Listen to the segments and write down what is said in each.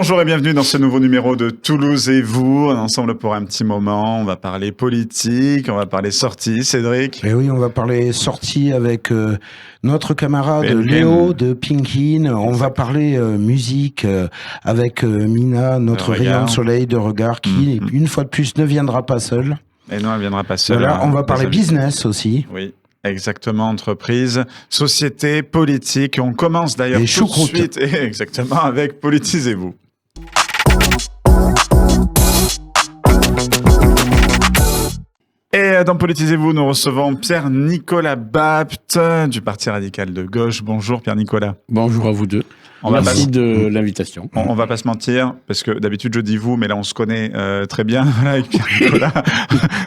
Bonjour et bienvenue dans ce nouveau numéro de Toulouse et vous. On est ensemble pour un petit moment. On va parler politique, on va parler sortie. Cédric? Et oui, on va parler sortie avec notre camarade Léo de Pinkin. On va parler musique avec Mina, notre rayon de soleil de regard, qui, une fois de plus, ne viendra pas seule. Et non, elle viendra pas seule. Voilà, on va parler business aussi. Oui. Exactement, entreprise, société, politique. On commence d'ailleurs tout de suite, exactement, avec Politisez-vous. Et dans Politisez-vous, nous recevons Pierre-Nicolas Bapt du Parti radical de gauche. Bonjour Pierre-Nicolas. Bonjour à vous deux. Merci de l'invitation. On va pas se mentir, parce que d'habitude je dis vous, mais là on se connaît très bien avec Pierre-Nicolas.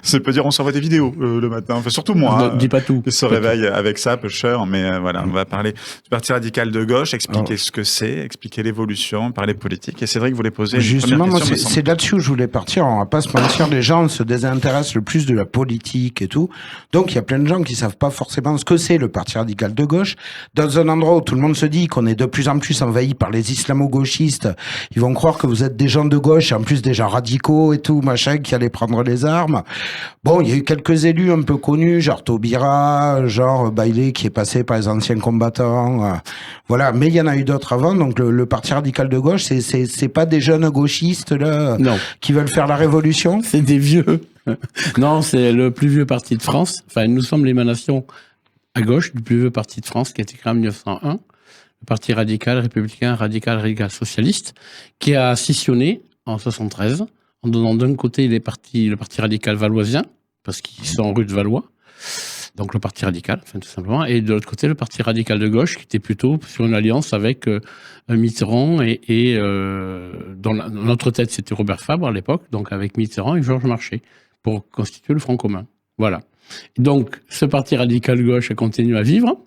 Ça peut dire on s'envoie des vidéos le matin, enfin surtout moi. Dis pas tout. Qui se réveille avec ça, peu cher, mais voilà, on va parler du Parti radical de gauche, expliquer ce que c'est, expliquer l'évolution, parler politique. Et Cédric voulait poser une première question. Moi, c'est là-dessus où je voulais partir. On va pas se mentir, les gens se désintéressent le plus de la politique et tout. Donc il y a plein de gens qui savent pas forcément ce que c'est le Parti radical de gauche. Dans un endroit où tout le monde se dit qu'on est de plus en plus envahi par les islamo-gauchistes, ils vont croire que vous êtes des gens de gauche, en plus des gens radicaux et tout, machin, qui allaient prendre les armes. Bon, il y a eu quelques élus un peu connus, genre Taubira, genre Bailey, qui est passé par les anciens combattants, voilà. Mais il y en a eu d'autres avant, donc le Parti radical de gauche, c'est pas des jeunes gauchistes, là, qui veulent faire la révolution? C'est des vieux. Non, c'est le plus vieux parti de France. Enfin, nous sommes l'émanation à gauche du plus vieux parti de France, qui a été créé en 1901. Le Parti radical, républicain, radical socialiste, qui a scissionné en 73, en donnant d'un côté le Parti radical valoisien, parce qu'ils sont rue de Valois, donc le Parti radical, enfin, tout simplement, et de l'autre côté le Parti radical de gauche, qui était plutôt sur une alliance avec Mitterrand et dans notre tête c'était Robert Fabre à l'époque, donc avec Mitterrand et Georges Marchais, pour constituer le Front commun. Voilà. Donc ce Parti radical de gauche a continué à vivre.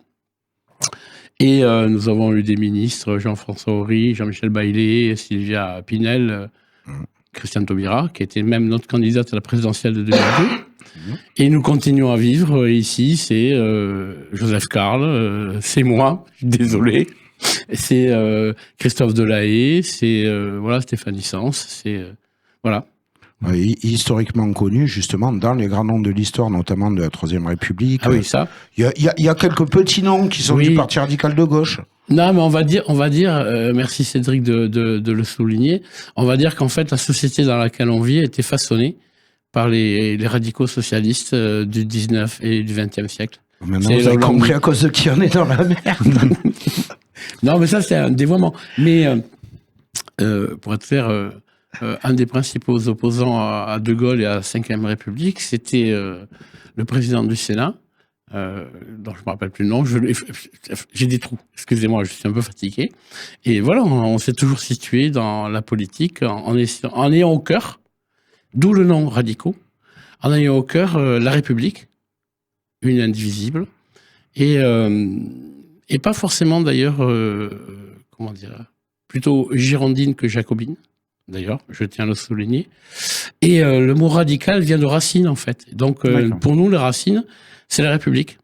Et nous avons eu des ministres, Jean-François Horry, Jean-Michel Bailey, Sylvia Pinel, Christiane Taubira, qui était même notre candidate à la présidentielle de 2002. Et nous continuons à vivre. Ici, c'est Joseph Carle, c'est moi, désolé. C'est Christophe Delahaye, c'est Stéphanie Sens, c'est voilà. Oui, historiquement connu, justement, dans les grands noms de l'histoire, notamment de la Troisième République. Ah oui, ça. Il y a quelques petits noms qui sont du Parti radical de gauche. Non, mais on va dire, merci Cédric de le souligner, on va dire qu'en fait, la société dans laquelle on vit a été façonnée par les radicaux socialistes du 19 et du 20e siècle. Maintenant, vous avez compris à cause de qui on est dans la merde. Non, mais ça, c'est un dévoiement. Mais, pour être clair, un des principaux opposants à De Gaulle et à la Ve République, c'était le président du Sénat, dont je me rappelle plus le nom. J'ai des trous, excusez-moi, je suis un peu fatigué. Et voilà, on s'est toujours situé dans la politique en ayant au cœur, d'où le nom radicaux, en ayant au cœur la République, une indivisible, et pas forcément d'ailleurs, comment dire, plutôt girondine que jacobine. D'ailleurs, je tiens à le souligner. Et le mot radical vient de racine, en fait. Donc, pour nous, la racine, c'est la République.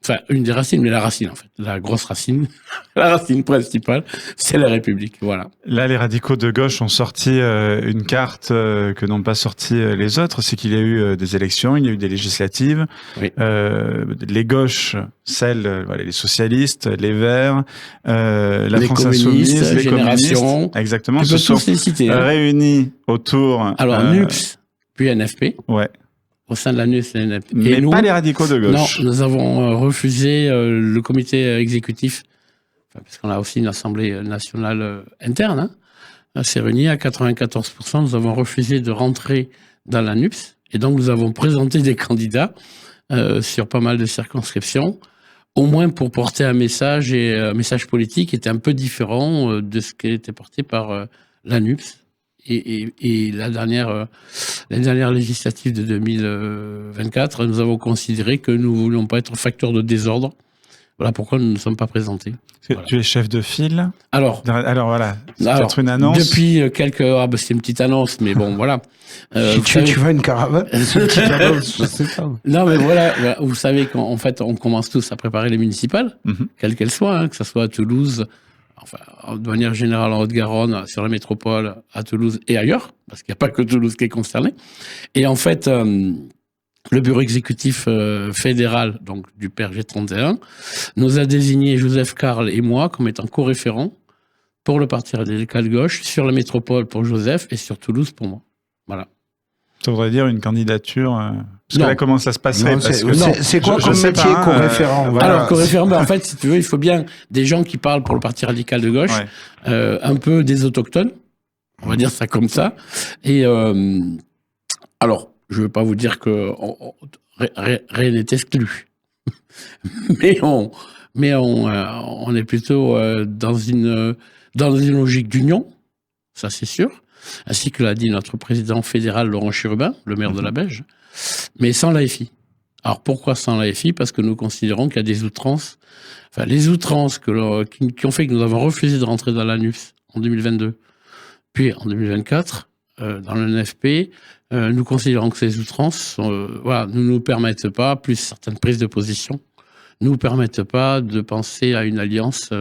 Enfin, une des racines, mais la racine, en fait. La grosse racine, la racine principale, c'est la République, voilà. Là, les radicaux de gauche ont sorti une carte que n'ont pas sorti les autres. C'est qu'il y a eu des élections, il y a eu des législatives. Oui. Les gauches, les socialistes, les Verts, la les France Insoumise, les communistes. Exactement. Se sont réunis autour. Alors, NUPS, puis NFP. Ouais. Au sein de la NUPS et NFP. Mais nous, pas les radicaux de gauche. Non, nous avons refusé le comité exécutif, parce qu'on a aussi une assemblée nationale interne, s'est réunie à 94%. Nous avons refusé de rentrer dans la NUPS. Et donc, nous avons présenté des candidats sur pas mal de circonscriptions, au moins pour porter un message politique qui était un peu différent de ce qui était porté par la NUPS. Et la dernière législative de 2024, nous avons considéré que nous ne voulions pas être facteur de désordre. Voilà pourquoi nous ne sommes pas présentés. Voilà. Tu es chef de file. Alors voilà, c'est peut-être une annonce. Depuis quelques heures, c'est une petite annonce, mais bon, voilà. Tu vas une caravane, c'est une petite annonce, je sais pas. Non, mais voilà, vous savez qu'en fait, on commence tous à préparer les municipales, quelles qu'elles soient, que ce soit à Toulouse, enfin, de manière générale en Haute-Garonne, sur la métropole, à Toulouse et ailleurs, parce qu'il n'y a pas que Toulouse qui est concerné. Et en fait, le bureau exécutif fédéral, donc du PRG 31, nous a désigné Joseph Carle et moi comme étant co-référents pour le Parti radical de gauche, sur la métropole pour Joseph et sur Toulouse pour moi. Voilà. Ça voudrait dire une candidature. Parce que là, comment ça se passerait? C'est quoi comme métier co-référent? Voilà. Alors, co-référent, en fait, si tu veux, il faut bien des gens qui parlent pour le Parti radical de gauche, un peu des autochtones, on va dire ça comme ça. Et alors, je ne veux pas vous dire que rien n'est exclu, mais on est plutôt dans une logique d'union, ça c'est sûr. Ainsi que l'a dit notre président fédéral Laurent Chérubin, le maire de la Belge, mais sans l'AFI. Alors pourquoi sans l'AFI? Parce que nous considérons qu'il y a des outrances, enfin les outrances qui ont fait que nous avons refusé de rentrer dans l'ANUS en 2022, puis en 2024, dans le NFP, nous considérons que ces outrances ne nous permettent pas, plus certaines prises de position, ne nous permettent pas de penser à une alliance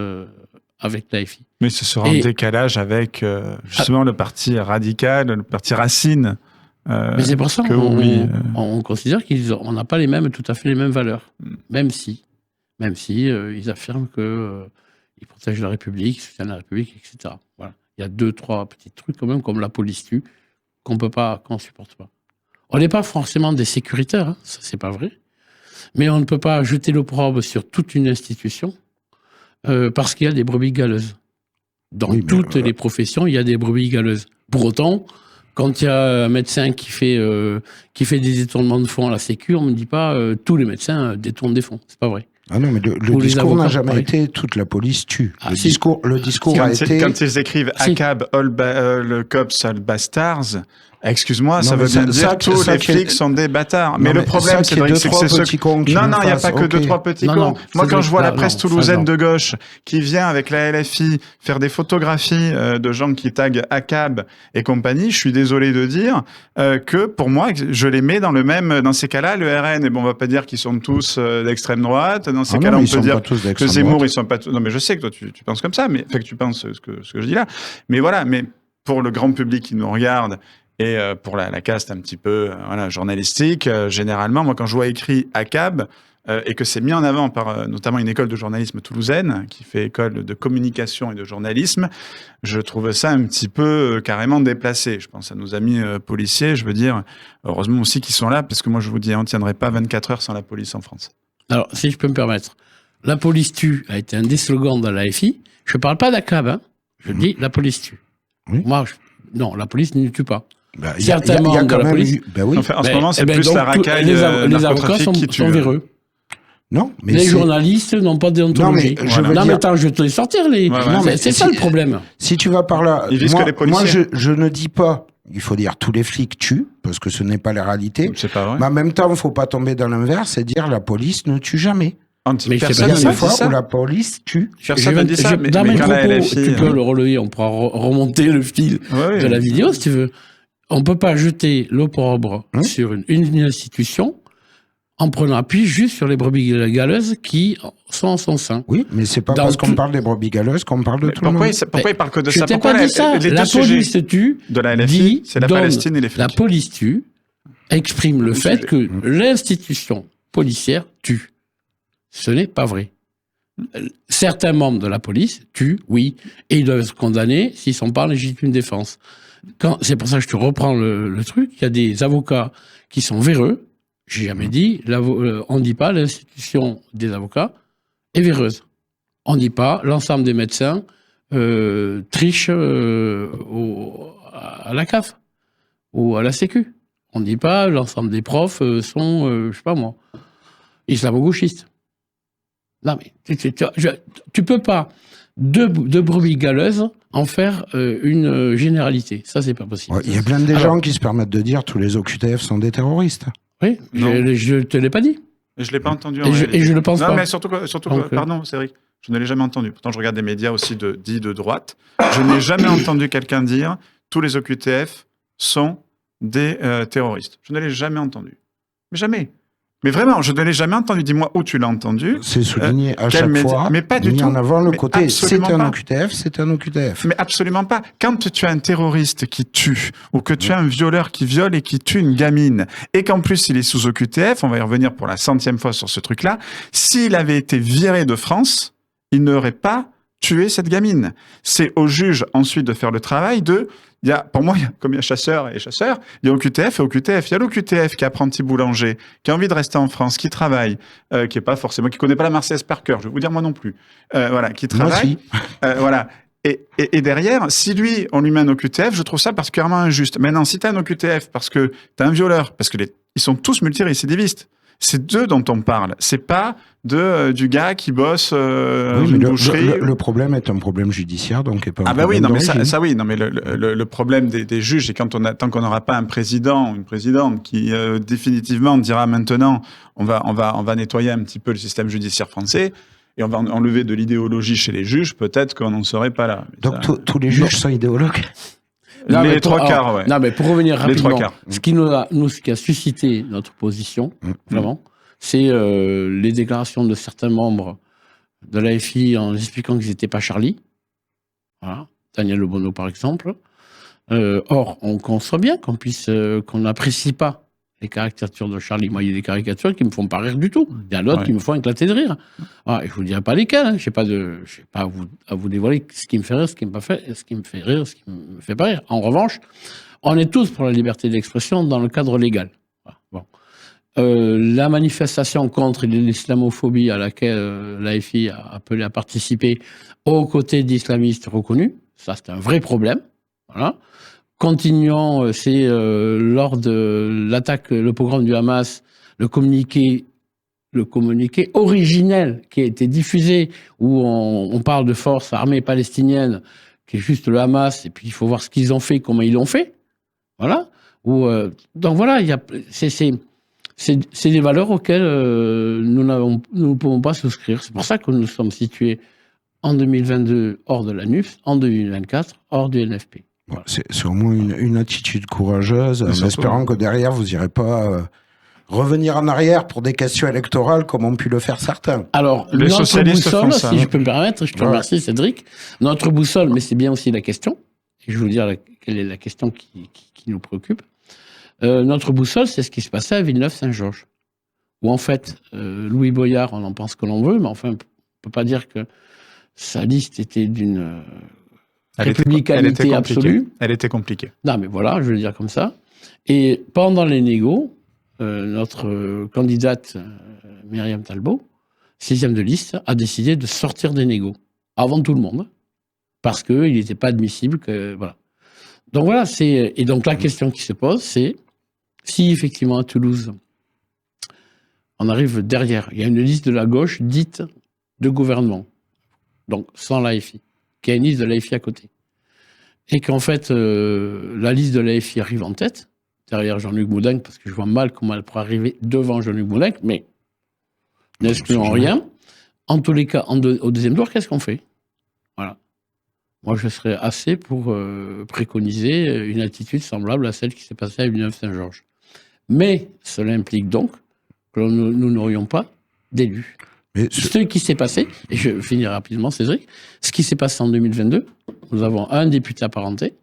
avec l'AFI. Mais ce sera en décalage avec justement le parti radical, le parti Racine. Mais c'est pour ça qu'on considère qu'on n'a pas tout à fait les mêmes valeurs, même si ils affirment qu'ils protègent la République, soutiennent la République, etc. Voilà. Il y a 2-3 petits trucs quand même, comme la police tue, qu'on supporte pas. On n'est pas forcément des sécuritaires, hein, ça c'est pas vrai, mais on ne peut pas jeter l'opprobre sur toute une institution parce qu'il y a des brebis galeuses. Dans toutes les professions, il y a des brebis galeuses. Pour autant, quand il y a un médecin qui fait des détournements de fonds à la Sécu, on ne me dit pas tous les médecins détournent des fonds. C'est pas vrai. Ah non, mais le discours n'a jamais été toute la police tue. Le discours a été... Quand ils écrivent ACAB, all cops, all bastards, excuse-moi, ça veut bien dire que tous les flics sont des bâtards. Mais le problème, c'est que c'est ceux... Non, il n'y a pas que 2-3 petits cons. Moi, quand je vois la presse toulousaine de gauche qui vient avec la LFI faire des photographies de gens qui taguent ACAB et compagnie, je suis désolé de dire que pour moi, je les mets dans ces cas-là, le RN, et bon, on va pas dire qu'ils sont tous d'extrême droite. Dans ces cas-là, on peut dire que Zemmour, ils sont pas tous... Non, mais je sais que toi, tu penses comme ça, mais que tu penses ce que je dis là. Mais voilà, mais pour le grand public qui nous regarde, et pour la caste un petit peu journalistique, généralement, moi, quand je vois écrit ACAB, et que c'est mis en avant par notamment une école de journalisme toulousaine, qui fait école de communication et de journalisme, je trouve ça un petit peu carrément déplacé. Je pense à nos amis policiers, je veux dire, heureusement aussi qu'ils sont là, parce que moi, je vous dis, on ne tiendrait pas 24 heures sans la police en France. Alors, si je peux me permettre, la police tue a été un des slogans de la FI. Je ne parle pas d'ACAB, hein. Je dis la police tue. Oui. Moi, non, la police ne tue pas. Certains membres de la police. Enfin, en ce moment, c'est plus la racaille. Les avocats sont véreux. Non, mais les journalistes n'ont pas de déontologie. Non, mais attends, je vais te les sortir. C'est ça le problème. Si tu vas par là, moi je ne dis pas. Il faut dire tous les flics tuent, parce que ce n'est pas la réalité. C'est pas vrai. Mais en même temps, il ne faut pas tomber dans l'inverse et dire la police ne tue jamais. Mais personne n'a dit ça. Où la police tue. Personne n'a dit ça. Dans mes propos, tu peux le relever, on pourra remonter le fil de la vidéo si tu veux. On ne peut pas jeter l'opprobre sur une institution en prenant appui juste sur les brebis galeuses qui sont en son sein. Oui, mais c'est pas parce qu'on parle des brebis galeuses qu'on parle de tout le monde. Pourquoi il parle que de ça? Je t'ai pas dit ça. La police tue, de la LFI, c'est la Palestine et les flics. La police tue, exprime le fait que l'institution policière tue. Ce n'est pas vrai. Certains membres de la police tuent, oui, et ils doivent être condamnés s'ils ne sont pas en légitime défense. C'est pour ça que je te reprends le truc. Il y a des avocats qui sont véreux. J'ai jamais dit, on ne dit pas l'institution des avocats est véreuse. On ne dit pas l'ensemble des médecins trichent à la CAF ou à la Sécu. On ne dit pas l'ensemble des profs sont, je sais pas moi, islamo-gauchistes. Non mais tu peux pas de brebis galeuses en faire une généralité. Ça, c'est pas possible. Il y a plein de gens qui se permettent de dire tous les OQTF sont des terroristes. Oui, je te l'ai pas dit. Et je l'ai pas entendu. Et je le pense pas. Non, mais surtout pardon, Cédric, je ne l'ai jamais entendu. Pourtant, je regarde des médias aussi dits de droite. Je n'ai jamais entendu quelqu'un dire tous les OQTF sont des terroristes. Je ne l'ai jamais entendu. Mais jamais. Mais vraiment, je ne l'ai jamais entendu. Dis-moi où tu l'as entendu. C'est souligné à chaque fois. Mais pas du tout. Mis en avant le côté, c'est un OQTF, c'est un OQTF. Mais absolument pas. Quand tu as un terroriste qui tue, ou que tu as un violeur qui viole et qui tue une gamine, et qu'en plus il est sous OQTF, on va y revenir pour la 100e fois sur ce truc-là, s'il avait été viré de France, il n'aurait pas tué cette gamine. C'est au juge ensuite de faire le travail pour moi, comme il y a chasseurs et chasseurs, il y a OQTF et OQTF. Il y a l'OQTF qui est apprenti boulanger, qui a envie de rester en France, qui travaille, qui connaît pas la Marseillaise par cœur, je vais vous dire moi non plus. Qui travaille. Voilà. Et derrière, si lui, on lui met un OQTF, je trouve ça particulièrement injuste. Maintenant, si tu as un OQTF parce que tu as un violeur, parce que ils sont tous multirécidivistes, c'est d'eux dont on parle. C'est pas du gars qui bosse une boucherie. Le problème est un problème judiciaire, donc pas un problème oui, non mais le problème des juges, c'est tant qu'on n'aura pas un président ou une présidente qui définitivement dira maintenant on va nettoyer un petit peu le système judiciaire français. Et on va enlever de l'idéologie chez les juges, peut-être qu'on n'en serait pas là. Donc tous les juges sont idéologues. Les trois quarts, ouais. Non, mais pour revenir rapidement, ce qui a suscité notre position, vraiment, c'est les déclarations de certains membres de l'AFI en expliquant qu'ils n'étaient pas Charlie. Voilà. Daniel Le Bono, par exemple. Or, on conçoit bien qu'on n'apprécie pas les caricatures de Charlie. Moi, il y a des caricatures qui me font pas rire du tout. Il y a d'autres qui me font éclater de rire. Je vous dirai pas lesquelles. Hein. Je n'ai pas à vous dévoiler ce qui me fait rire, ce qui me fait rire, ce qui me fait pas rire. En revanche, on est tous pour la liberté d'expression dans le cadre légal. Voilà. Bon. La manifestation contre l'islamophobie à laquelle l'AFI a appelé à participer aux côtés d'islamistes reconnus, ça c'est un vrai problème. Voilà. Continuons, c'est lors de l'attaque, le programme du Hamas, le communiqué originel qui a été diffusé, où on parle de forces armées palestiniennes, qui est juste le Hamas, et puis il faut voir ce qu'ils ont fait, comment ils l'ont fait. Voilà. Donc voilà, c'est des valeurs auxquelles nous ne pouvons pas souscrire. C'est pour ça que nous sommes situés en 2022 hors de la NUPS, en 2024 hors du NFP. Voilà. C'est au moins une attitude courageuse, en espérant que derrière, vous n'irez pas revenir en arrière pour des questions électorales comme ont pu le faire certains. Alors, les notre boussole, ça, si je peux me permettre, je te remercie Cédric, notre boussole, mais c'est bien aussi la question, et je vais vous dire quelle est la question qui nous préoccupe. Notre boussole, c'est ce qui se passait à Villeneuve-Saint-Georges, où en fait, Louis Boyard, on en pense que l'on veut, mais enfin, on ne peut pas dire que sa liste était d'une... républicanité absolue. Elle était compliquée. Non, mais voilà, je vais le dire comme ça. Et pendant les négos, notre candidate Myriam Talbot, 6e de liste, a décidé de sortir des négos avant tout le monde, parce qu'il n'était pas admissible que voilà. Donc voilà, et donc la question qui se pose, c'est si effectivement à Toulouse, on arrive derrière, il y a une liste de la gauche dite de gouvernement, donc sans l'AFI, qui a une liste de l'AFI à côté. Et qu'en fait, la liste de l'AFI arrive en tête, derrière Jean-Luc Moudenc, parce que je vois mal comment elle pourrait arriver devant Jean-Luc Moudenc, mais n'excluons rien. En tous les cas, au deuxième tour, qu'est-ce qu'on fait? Voilà. Moi, je serais assez pour préconiser une attitude semblable à celle qui s'est passée à Villeneuve-Saint-Georges. Mais cela implique donc que nous n'aurions pas d'élus. Ce qui s'est passé, et je finirai rapidement, Cédric, ce qui s'est passé en 2022, nous avons un député apparenté,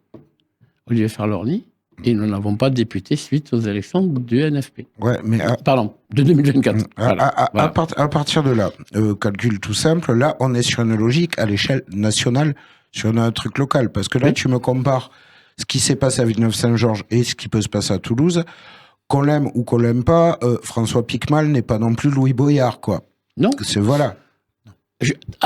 Olivier Ferlorny, et nous n'avons pas de député suite aux élections du NFP. Ouais, mais pardon, de 2024. À partir de là, calcul tout simple, là, on est sur une logique à l'échelle nationale, sur un truc local. Parce que là, tu me compares ce qui s'est passé à Villeneuve-Saint-Georges et ce qui peut se passer à Toulouse. Qu'on l'aime ou qu'on l'aime pas, François Picmal n'est pas non plus Louis Boyard, quoi. Non. Voilà.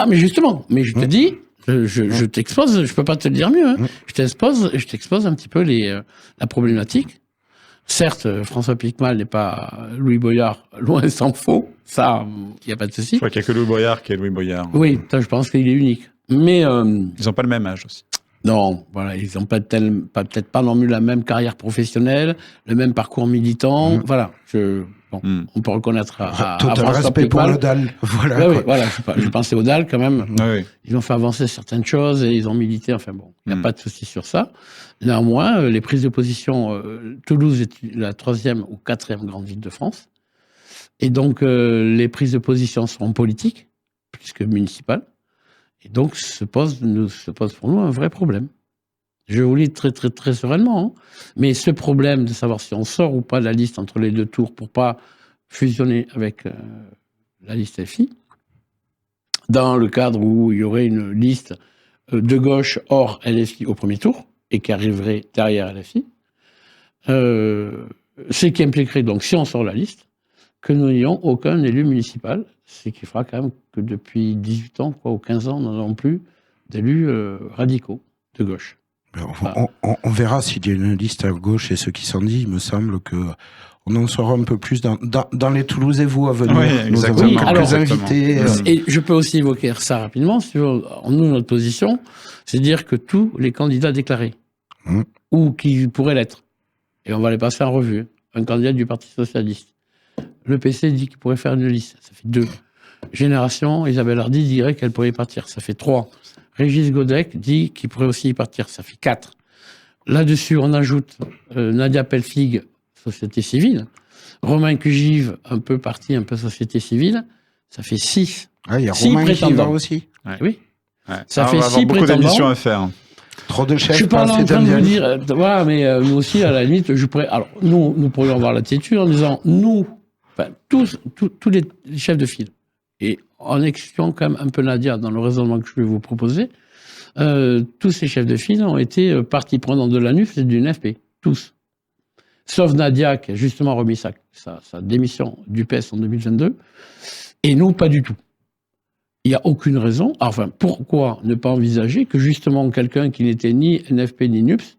Mais justement, je te dis, je t'expose, je peux pas te le dire mieux, hein. Je t'expose un petit peu la problématique. Certes, François Picmal n'est pas Louis Boyard, loin s'en faut, ça, il n'y a pas de souci. Je crois qu'il n'y a que Louis Boyard qui est Louis Boyard. Oui, ça, je pense qu'il est unique. Mais ils n'ont pas le même âge aussi. Non, voilà, ils n'ont peut-être pas non plus la même carrière professionnelle, le même parcours militant. Voilà, on peut reconnaître à respect pour Audal. Voilà. Oui, voilà, je pensais Audal quand même. Oui. Ils ont fait avancer certaines choses et ils ont milité. Enfin bon, il n'y a pas de souci sur ça. Néanmoins, les prises de position, Toulouse est la 3e ou 4e grande ville de France. Et donc, les prises de position seront politiques, plus que municipales. Et donc, se pose pour nous un vrai problème. Je vous le dis très, très, très sereinement. Hein. Mais ce problème de savoir si on sort ou pas de la liste entre les 2 tours pour pas fusionner avec la liste FI, dans le cadre où il y aurait une liste de gauche hors LFI au premier tour, et qui arriverait derrière LFI, ce qui impliquerait donc, si on sort la liste, que nous n'ayons aucun élu municipal, ce qui fera quand même que depuis 18 ans, ou 15 ans, nous n'avons plus d'élus radicaux de gauche. On verra s'il y a une liste à gauche et ce qui s'en dit. Il me semble que on en saura un peu plus dans les Toulouse et vous à venir. Oui, nous avons quelques invités. Et je peux aussi évoquer ça rapidement. Nous, notre position, c'est de dire que tous les candidats déclarés, ou qui pourraient l'être, et on va les passer en revue, un candidat du Parti Socialiste, le PC dit qu'il pourrait faire une liste, ça fait 2. Génération, Isabelle Hardy dirait qu'elle pourrait y partir, ça fait 3. Régis Godec dit qu'il pourrait aussi y partir, ça fait 4. Là-dessus, on ajoute Nadia Pelfig, société civile, Romain Cugive, un peu parti, un peu société civile, ça fait 6. Ah, il y a Romain qui va aussi. Ouais. Oui. Ouais. Ça fait on va 6 avoir beaucoup prétendants. d'émissions à faire. Trop de chefs. Je suis pas en train de vous dire, voilà, mais nous aussi, à la limite, je pourrais. Alors, nous pourrions avoir l'attitude en disant, tous les chefs de file, et en excluant quand même un peu Nadia dans le raisonnement que je vais vous proposer, tous ces chefs de file ont été partie prenante de l'ANUF et du NFP, tous. Sauf Nadia, qui a justement remis sa démission du PS en 2022, et nous, pas du tout. Il n'y a aucune raison. Enfin, pourquoi ne pas envisager que justement quelqu'un qui n'était ni NFP ni NUPS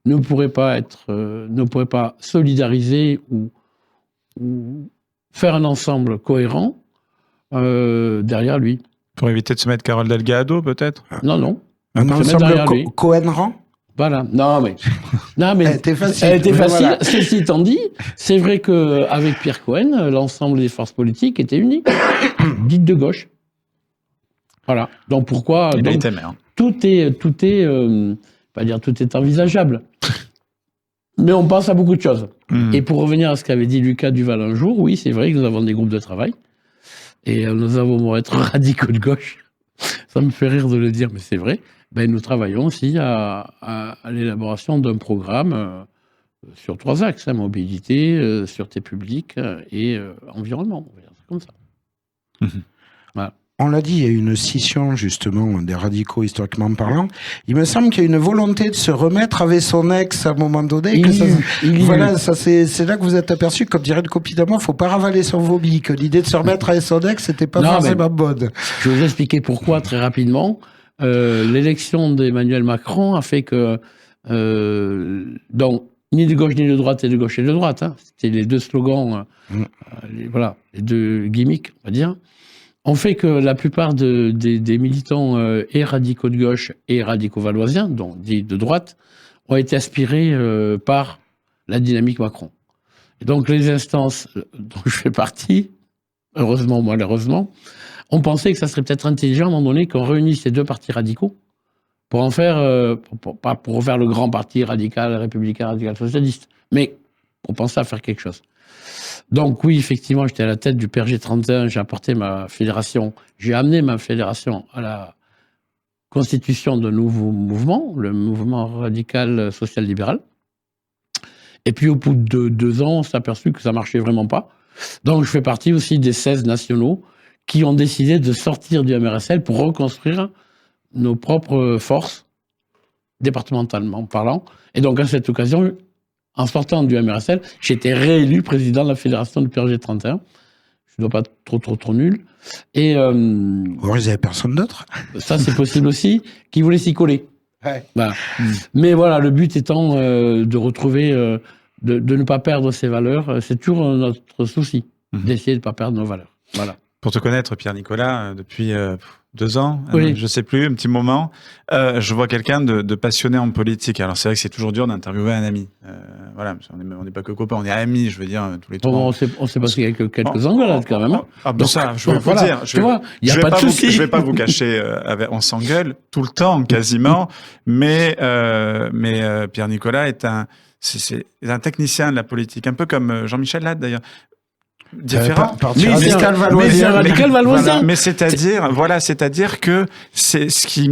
ne pourrait pas solidariser ou faire un ensemble cohérent derrière lui. Pour éviter de se mettre Carole Delgado, peut-être? Non. Un ensemble Cohen-Rang. Voilà. Non, mais elle était facile. Elle était facile. Voilà. Ceci étant dit, c'est vrai qu'avec Pierre Cohen, l'ensemble des forces politiques était uni, dites de gauche. Voilà. Donc pourquoi Il a été maire. Tout est pas dire tout est envisageable. Mais on pense à beaucoup de choses. Et pour revenir à ce qu'avait dit Lucas Duval un jour, oui, c'est vrai que nous avons des groupes de travail. Et nous avons être radicaux de gauche. Ça me fait rire de le dire, mais c'est vrai. Ben, nous travaillons aussi à l'élaboration d'un programme sur 3 axes, mobilité, sûreté publique et environnement. On va dire ça comme ça. Voilà. On l'a dit, il y a une scission justement des radicaux historiquement parlant. Il me semble qu'il y a une volonté de se remettre avec son ex à un moment donné. C'est là que vous êtes aperçu, comme dirait une copie d'amour, faut pas ravaler son vomi, que l'idée de se remettre avec son ex, c'était pas forcément bonne. Je vais vous expliquer pourquoi très rapidement. L'élection d'Emmanuel Macron a fait que donc ni de gauche ni de droite, et de gauche et de droite. Hein. C'était les 2 slogans, les 2 gimmicks, on va dire. On fait que la plupart des militants et radicaux de gauche et radicaux valoisiens, donc dits de droite, ont été aspirés par la dynamique Macron. Et donc les instances dont je fais partie, heureusement ou malheureusement, on pensait que ça serait peut-être intelligent à un moment donné qu'on réunisse ces 2 partis radicaux pour en faire, pour faire le grand parti radical, républicain, radical socialiste, mais on pensait à faire quelque chose. Donc oui, effectivement, j'étais à la tête du PRG 31, j'ai amené ma fédération à la constitution d'un nouveau mouvement, le mouvement radical social-libéral. Et puis au bout de 2 ans, on s'est aperçu que ça marchait vraiment pas. Donc je fais partie aussi des 16 nationaux qui ont décidé de sortir du MRSL pour reconstruire nos propres forces, départementalement parlant. Et donc à cette occasion, en sortant du MRSL, j'ai été réélu président de la fédération du PRG 31. Je ne dois pas trop nul. Et vous n'avez personne d'autre? Ça, c'est possible aussi, qui voulait s'y coller. Ouais. Voilà. Mais voilà, le but étant de retrouver, de ne pas perdre ses valeurs. C'est toujours notre souci, d'essayer de ne pas perdre nos valeurs. Voilà. Pour te connaître, Pierre-Nicolas, depuis 2 ans, oui. Je sais plus, un petit moment, je vois quelqu'un de passionné en politique. Alors c'est vrai que c'est toujours dur d'interviewer un ami. Voilà, on n'est pas que copains, on est amis, je veux dire, tous les 3 ans. On s'est passé quelques engueulades quand même. Ah ben ça, je vais vous dire. Il n'y a pas de souci. Je vais pas vous cacher, on s'engueule tout le temps, quasiment, mais Pierre-Nicolas c'est un technicien de la politique, un peu comme Jean-Michel Lade d'ailleurs. différent. Mais radical valoisien. Mais c'est-à-dire que c'est ce qui,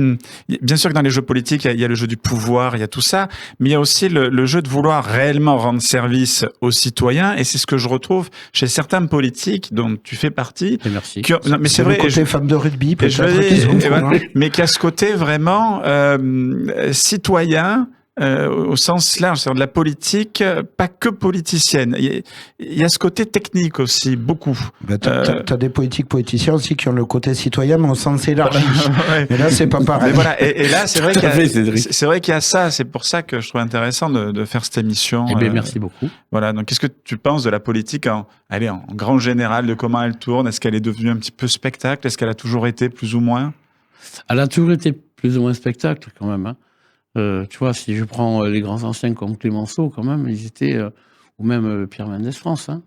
bien sûr que dans les jeux politiques, il y a le jeu du pouvoir, il y a tout ça, mais il y a aussi le jeu de vouloir réellement rendre service aux citoyens, et c'est ce que je retrouve chez certains politiques dont tu fais partie. Et merci. Mais c'est vrai. Côté femme de rugby, peut-être. Mais qui a ce côté vraiment citoyen. Au sens large, c'est-à-dire de la politique, pas que politicienne. Il y a ce côté technique aussi, beaucoup. T'as des politiciens aussi qui ont le côté citoyen, mais au sens élargi. Ouais. Et là, c'est pas pareil. Mais voilà. Et là, c'est vrai qu'il y a ça. C'est pour ça que je trouve intéressant de faire cette émission. Eh bien, merci beaucoup. Voilà. Donc, qu'est-ce que tu penses de la politique en grand général, de comment elle tourne? Est-ce qu'elle est devenue un petit peu spectacle? Est-ce qu'elle a toujours été plus ou moins? Elle a toujours été plus ou moins spectacle, quand même, hein. Tu vois, si je prends les grands anciens comme Clémenceau, quand même, ils étaient, ou même Pierre Mendès France, hein,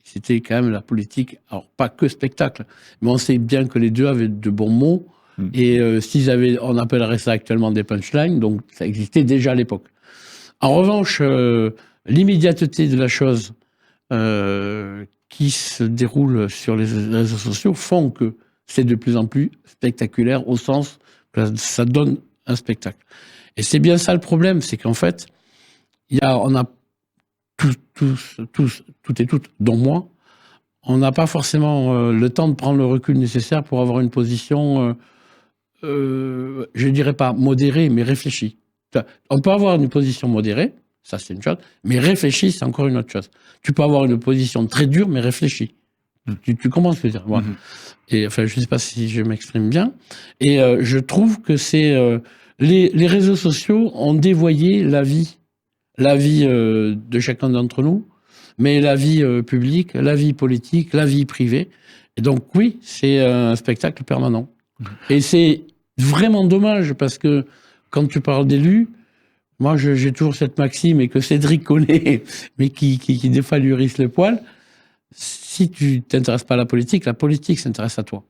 c'était quand même la politique, alors pas que spectacle, mais on sait bien que les deux avaient de bons mots, et on appellerait ça actuellement des punchlines, donc ça existait déjà à l'époque. En revanche, l'immédiateté de la chose qui se déroule sur les réseaux sociaux font que c'est de plus en plus spectaculaire au sens que ça donne un spectacle. Et c'est bien ça le problème, c'est qu'en fait, on a toutes et toutes, dont moi, on n'a pas forcément le temps de prendre le recul nécessaire pour avoir une position, je dirais pas modérée, mais réfléchie. On peut avoir une position modérée, ça c'est une chose, mais réfléchie, c'est encore une autre chose. Tu peux avoir une position très dure, mais réfléchie. Tu comprends ce que je veux dire? Voilà. Et enfin, je ne sais pas si je m'exprime bien. Et je trouve que c'est les réseaux sociaux ont dévoyé la vie de chacun d'entre nous, mais la vie publique, la vie politique, la vie privée. Et donc oui, c'est un spectacle permanent. Et c'est vraiment dommage parce que quand tu parles d'élus, moi j'ai toujours cette maxime et que Cédric connaît, mais qui des fois lui hérisse le poil. Si tu t'intéresses pas à la politique s'intéresse à toi.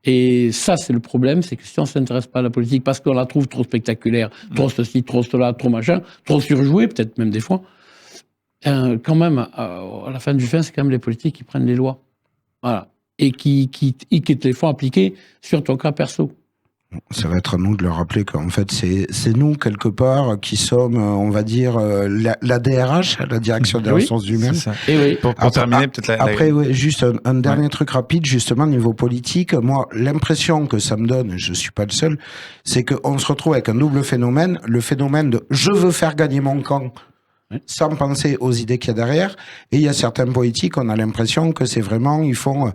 Et ça, c'est le problème, c'est que si on s'intéresse pas à la politique parce qu'on la trouve trop spectaculaire, trop ceci, trop cela, trop machin, trop surjouée, peut-être même des fois, quand même, à la fin du fin, c'est quand même les politiques qui prennent les lois. Voilà. Et qui te les font appliquer sur ton cas perso. Ça va être à nous de leur rappeler qu'en fait, c'est nous, quelque part, qui sommes, on va dire, la DRH, la Direction des Ressources Humaines. Et oui. Pour terminer, peut-être Après, oui, juste un dernier truc rapide, justement, niveau politique. Moi, l'impression que ça me donne, je suis pas le seul, c'est qu'on se retrouve avec un double phénomène. Le phénomène de « je veux faire gagner mon camp », sans penser aux idées qu'il y a derrière. Et il y a certains politiques, on a l'impression que c'est vraiment, ils font,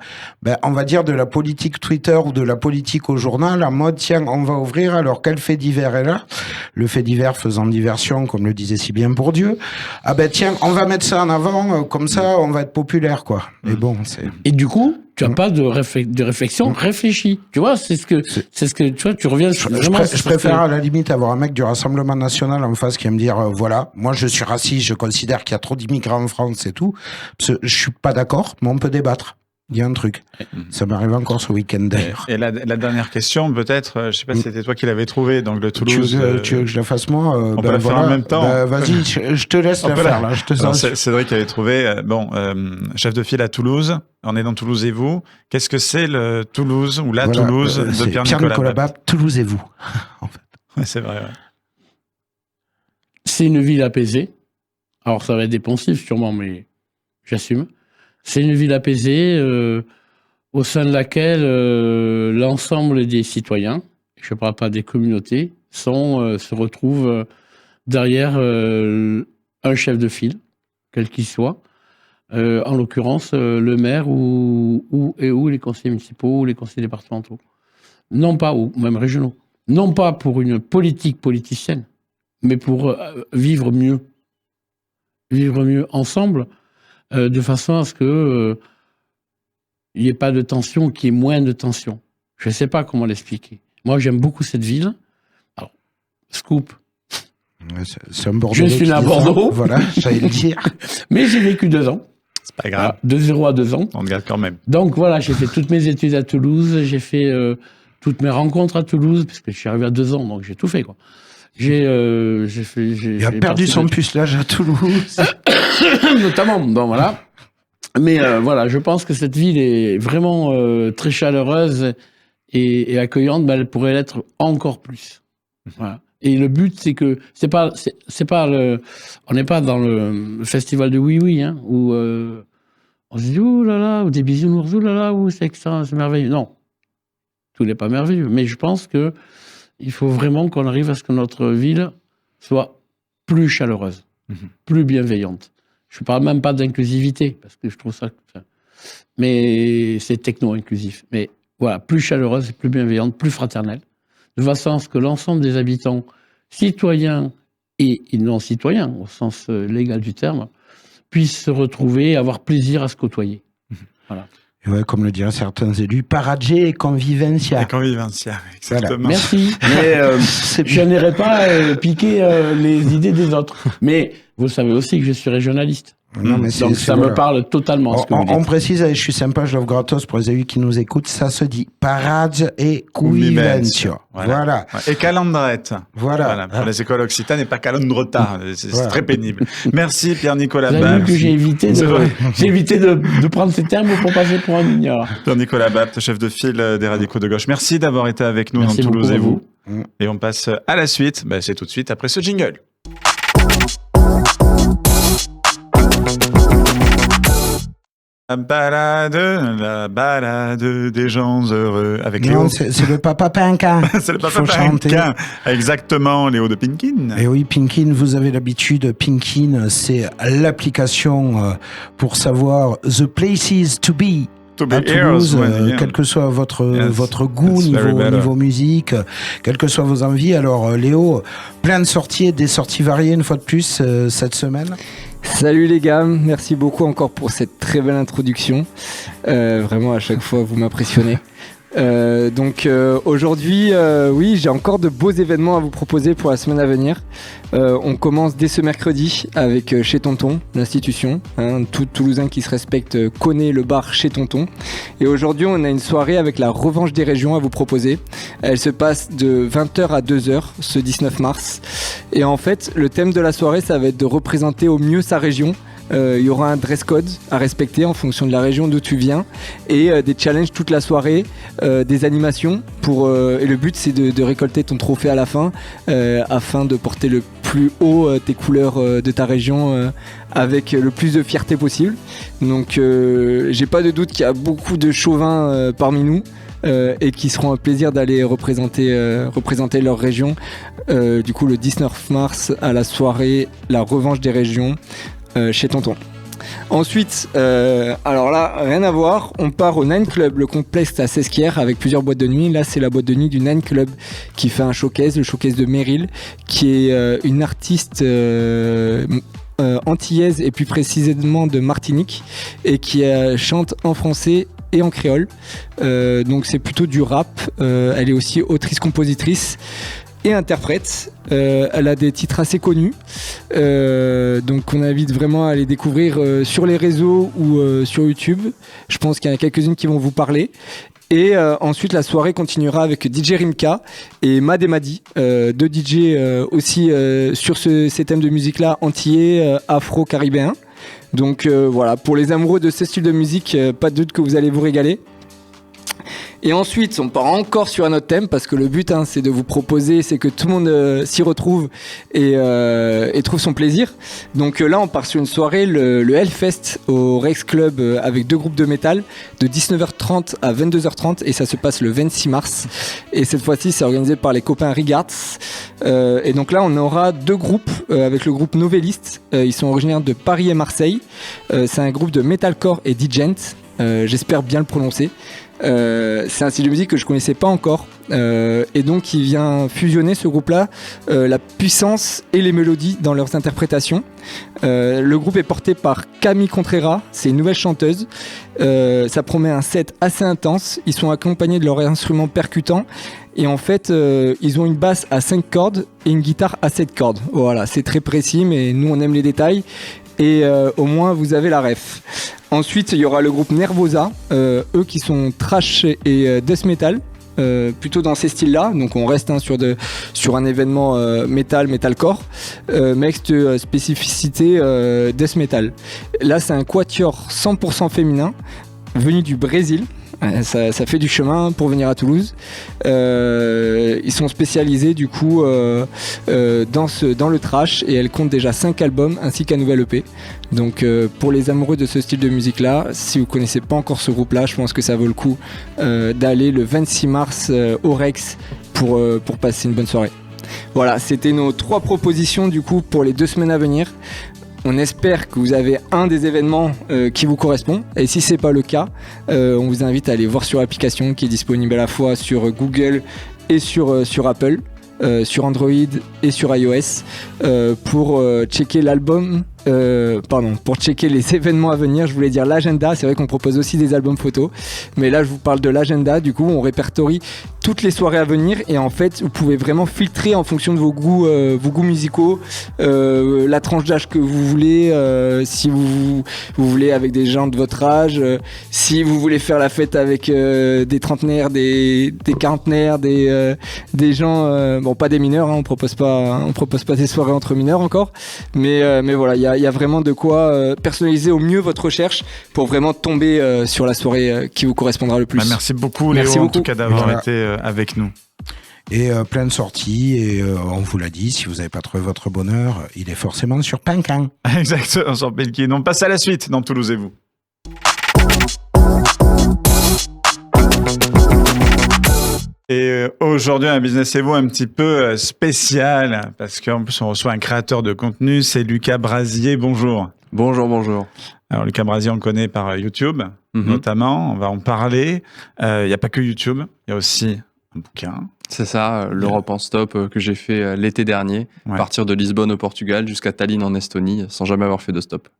on va dire de la politique Twitter ou de la politique au journal, en mode, tiens, on va ouvrir, alors quel fait divers est là? Le fait divers faisant diversion, comme le disait si bien Bourdieu. Ah tiens, on va mettre ça en avant, comme ça, on va être populaire, quoi. Mais bon, c'est... Et du coup, tu n'as pas de réflexion réfléchie. Tu vois, c'est ce que, tu vois, tu reviens sur... Je préfère à la limite avoir un mec du Rassemblement National en face qui va me dire, voilà, moi je suis raciste, je considère qu'il y a trop d'immigrants en France et tout. Je suis pas d'accord, mais on peut débattre. Il y a un truc. Ça m'arrive encore ce week-end d'ailleurs. Et la dernière question, peut-être, je sais pas si c'était toi qui l'avais trouvé, donc le Toulouse. Tu veux que je la fasse moi? On peut la faire en même temps. Vas-y, je te laisse la faire là. Je te sens. Cédric avait trouvé, chef de file à Toulouse. On est dans Toulouse et vous. Qu'est-ce que c'est le Toulouse ou la Toulouse de Pierre-Nicolas Bapt? Toulouse et vous. En fait. Ouais, c'est vrai. Ouais. C'est une ville apaisée. Alors ça va être dépensif sûrement, mais j'assume. C'est une ville apaisée au sein de laquelle l'ensemble des citoyens, je ne parle pas des communautés, se retrouvent derrière un chef de file, quel qu'il soit, en l'occurrence le maire ou les conseillers municipaux ou les conseillers départementaux. Non pas, ou même régionaux. Non pas pour une politique politicienne, mais pour vivre mieux. Vivre mieux ensemble, de façon à ce que il n'y ait pas de tension, qu'il y ait moins de tension. Je ne sais pas comment l'expliquer. Moi, j'aime beaucoup cette ville. Alors, scoop. Ouais, c'est un Bordeaux. Je suis né à Bordeaux. Voilà, j'allais le dire. Mais j'ai vécu 2 ans. C'est pas grave. De 0 à 2 ans. On regarde quand même. Donc voilà, j'ai fait toutes mes études à Toulouse. J'ai fait toutes mes rencontres à Toulouse, puisque je suis arrivé à 2 ans, donc j'ai tout fait, quoi. Il a perdu son pucelage à Toulouse. Notamment. Bon, voilà. Mais voilà, je pense que cette ville est vraiment très chaleureuse et accueillante, mais elle pourrait l'être encore plus. Voilà. Et le but, c'est que on n'est pas dans le festival de Oui Oui, hein, où on se dit ouh là là, ou des bisounours, ouh là là, ouh c'est extra, c'est merveilleux. Non, tout n'est pas merveilleux, mais je pense que il faut vraiment qu'on arrive à ce que notre ville soit plus chaleureuse, plus bienveillante. Je ne parle même pas d'inclusivité, parce que je trouve ça... Mais c'est techno-inclusif. Mais voilà, plus chaleureuse, plus bienveillante, plus fraternelle, de façon à ce que l'ensemble des habitants, citoyens et non-citoyens, au sens légal du terme, puissent se retrouver et avoir plaisir à se côtoyer. Voilà. Ouais, comme le diraient certains élus, paradje et convivencia. Et convivencia, exactement. Voilà. Merci. Mais je n'irai pas piquer les idées des autres. Mais vous savez aussi que je suis régionaliste. Non, mais donc ça me parle totalement. Ce que vous dites. On précise, je suis sympa, je l'offre gratos pour les élus qui nous écoutent, ça se dit paradje et convivencia. Voilà. Et calandrette. Voilà. Pour les écoles occitanes et pas calandreta. C'est très pénible. Merci Pierre-Nicolas Bapt. Vous avez vu que j'ai évité de prendre ces termes pour passer pour un ignore. Pierre-Nicolas Bapt, chef de file des Radicaux de Gauche. Merci d'avoir été avec nous dans Toulouse et vous. Et on passe à la suite. C'est tout de suite après ce jingle. La balade des gens heureux avec Léo. Non, c'est le Papa Pinkin. C'est le Papa Pinkin. Exactement, Léo de Pinkin. Et oui, Pinkin, vous avez l'habitude. Pinkin, c'est l'application pour savoir the places to be. À Toulouse, quel que soit votre goût niveau musique, quelles que soient vos envies. Alors Léo, plein de sorties, des sorties variées une fois de plus cette semaine. Salut les gars, merci beaucoup encore pour cette très belle introduction. Vraiment à chaque fois vous m'impressionnez. Aujourd'hui, oui, j'ai encore de beaux événements à vous proposer pour la semaine à venir. On commence dès ce mercredi avec Chez Tonton, l'institution. Tout Toulousain qui se respecte connaît le bar Chez Tonton. Et aujourd'hui, on a une soirée avec la revanche des régions à vous proposer. Elle se passe de 20h à 2h ce 19 mars. Et en fait, le thème de la soirée, ça va être de représenter au mieux sa région. Il y aura un dress code à respecter en fonction de la région d'où tu viens et des challenges toute la soirée, des animations et le but c'est de récolter ton trophée à la fin afin de porter le plus haut tes couleurs de ta région avec le plus de fierté possible. Donc j'ai pas de doute qu'il y a beaucoup de chauvins parmi nous et qui seront un plaisir d'aller représenter leur région du coup le 19 mars à la soirée La Revanche des Régions chez Tonton. Ensuite, alors là, rien à voir, on part au Nine Club, le complexe à Sesquières avec plusieurs boîtes de nuit. Là, c'est la boîte de nuit du Nine Club qui fait un showcase, le showcase de Meryl, qui est une artiste antillaise et plus précisément de Martinique et qui chante en français et en créole. Donc c'est plutôt du rap. Elle est aussi autrice-compositrice et interprète. Elle a des titres assez connus, donc on invite vraiment à les découvrir sur les réseaux ou sur YouTube. Je pense qu'il y en a quelques-unes qui vont vous parler. Et ensuite la soirée continuera avec DJ Rimka et Mad et Madi, deux DJ aussi sur ces thèmes de musique là, antillais, afro-caribéens. Donc voilà, pour les amoureux de ce style de musique, pas de doute que vous allez vous régaler. Et ensuite, on part encore sur un autre thème parce que le but, c'est de vous proposer, c'est que tout le monde s'y retrouve et trouve son plaisir. Donc là, on part sur une soirée, le Hellfest au Rex Club avec deux groupes de métal de 19h30 à 22h30 et ça se passe le 26 mars. Et cette fois-ci, c'est organisé par les copains Regards. Et donc là, on aura deux groupes avec le groupe Novelliste. Ils sont originaires de Paris et Marseille. C'est un groupe de metalcore et djent. J'espère bien le prononcer. C'est un style de musique que je connaissais pas encore et donc il vient fusionner ce groupe-là la puissance et les mélodies dans leurs interprétations. Le groupe est porté par Camille Contreras, c'est une nouvelle chanteuse. Ça promet un set assez intense. Ils sont accompagnés de leurs instruments percutants et en fait ils ont une basse à 5 cordes et une guitare à 7 cordes. Voilà, c'est très précis mais nous on aime les détails. Et au moins vous avez la ref. Ensuite il y aura le groupe Nervosa, eux qui sont trash et death metal. plutôt dans ces styles-là. Donc on reste sur un événement metalcore, mais avec cette spécificité death metal. Là, c'est un quatuor 100% féminin venu du Brésil. Ça fait du chemin pour venir à Toulouse. Ils sont spécialisés du coup dans le thrash et elles comptent déjà 5 albums ainsi qu'un nouvel EP. Donc pour les amoureux de ce style de musique là, si vous connaissez pas encore ce groupe là, je pense que ça vaut le coup d'aller le 26 mars au Rex pour passer une bonne soirée. Voilà, c'était nos 3 propositions du coup pour les 2 semaines à venir. On espère que vous avez un des événements qui vous correspond. Et si ce n'est pas le cas, on vous invite à aller voir sur l'application qui est disponible à la fois sur Google et sur Apple, sur Android et sur iOS pour checker l'album. Pour checker les événements à venir, je voulais dire l'agenda. C'est vrai qu'on propose aussi des albums photos, mais là je vous parle de l'agenda. Du coup, on répertorie toutes les soirées à venir et en fait, vous pouvez vraiment filtrer en fonction de vos goûts musicaux, la tranche d'âge que vous voulez. Si vous voulez avec des gens de votre âge, si vous voulez faire la fête avec des trentenaires, des quarantenaires, des gens, bon pas des mineurs, hein, on propose pas des soirées entre mineurs encore, mais voilà, il y a vraiment de quoi personnaliser au mieux votre recherche pour vraiment tomber sur la soirée qui vous correspondra le plus. Merci beaucoup Léo, en tout cas d'avoir été avec nous. Et plein de sorties, et on vous l'a dit, si vous n'avez pas trouvé votre bonheur, il est forcément sur Pincan. Exactement, sur Pincan. On passe à la suite dans Toulouse et vous. Et aujourd'hui, un Business et vous un petit peu spécial, parce qu'en plus on reçoit un créateur de contenu, c'est Lucas Brasier. Bonjour. Bonjour. Alors Lucas Brasier, on le connaît par YouTube, notamment, on va en parler. Il n'y a pas que YouTube, il y a aussi un bouquin. C'est ça, l'Europe en stop que j'ai fait l'été dernier, partir de Lisbonne au Portugal jusqu'à Tallinn en Estonie, sans jamais avoir fait de stop.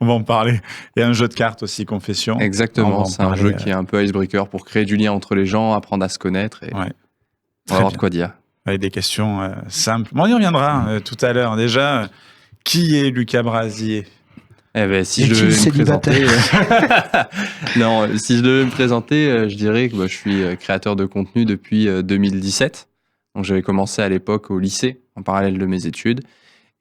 On va en parler. Il y a un jeu de cartes aussi, Confession. Exactement, c'est un jeu qui est un peu icebreaker pour créer du lien entre les gens, apprendre à se connaître et on va avoir de quoi dire. Avec des questions simples. Bon, on y reviendra tout à l'heure. Déjà, qui est Lucas Brasier ? Eh ben, si je devais me présenter, si je devais me présenter, je dirais que je suis créateur de contenu depuis 2017. Donc j'avais commencé à l'époque au lycée, en parallèle de mes études.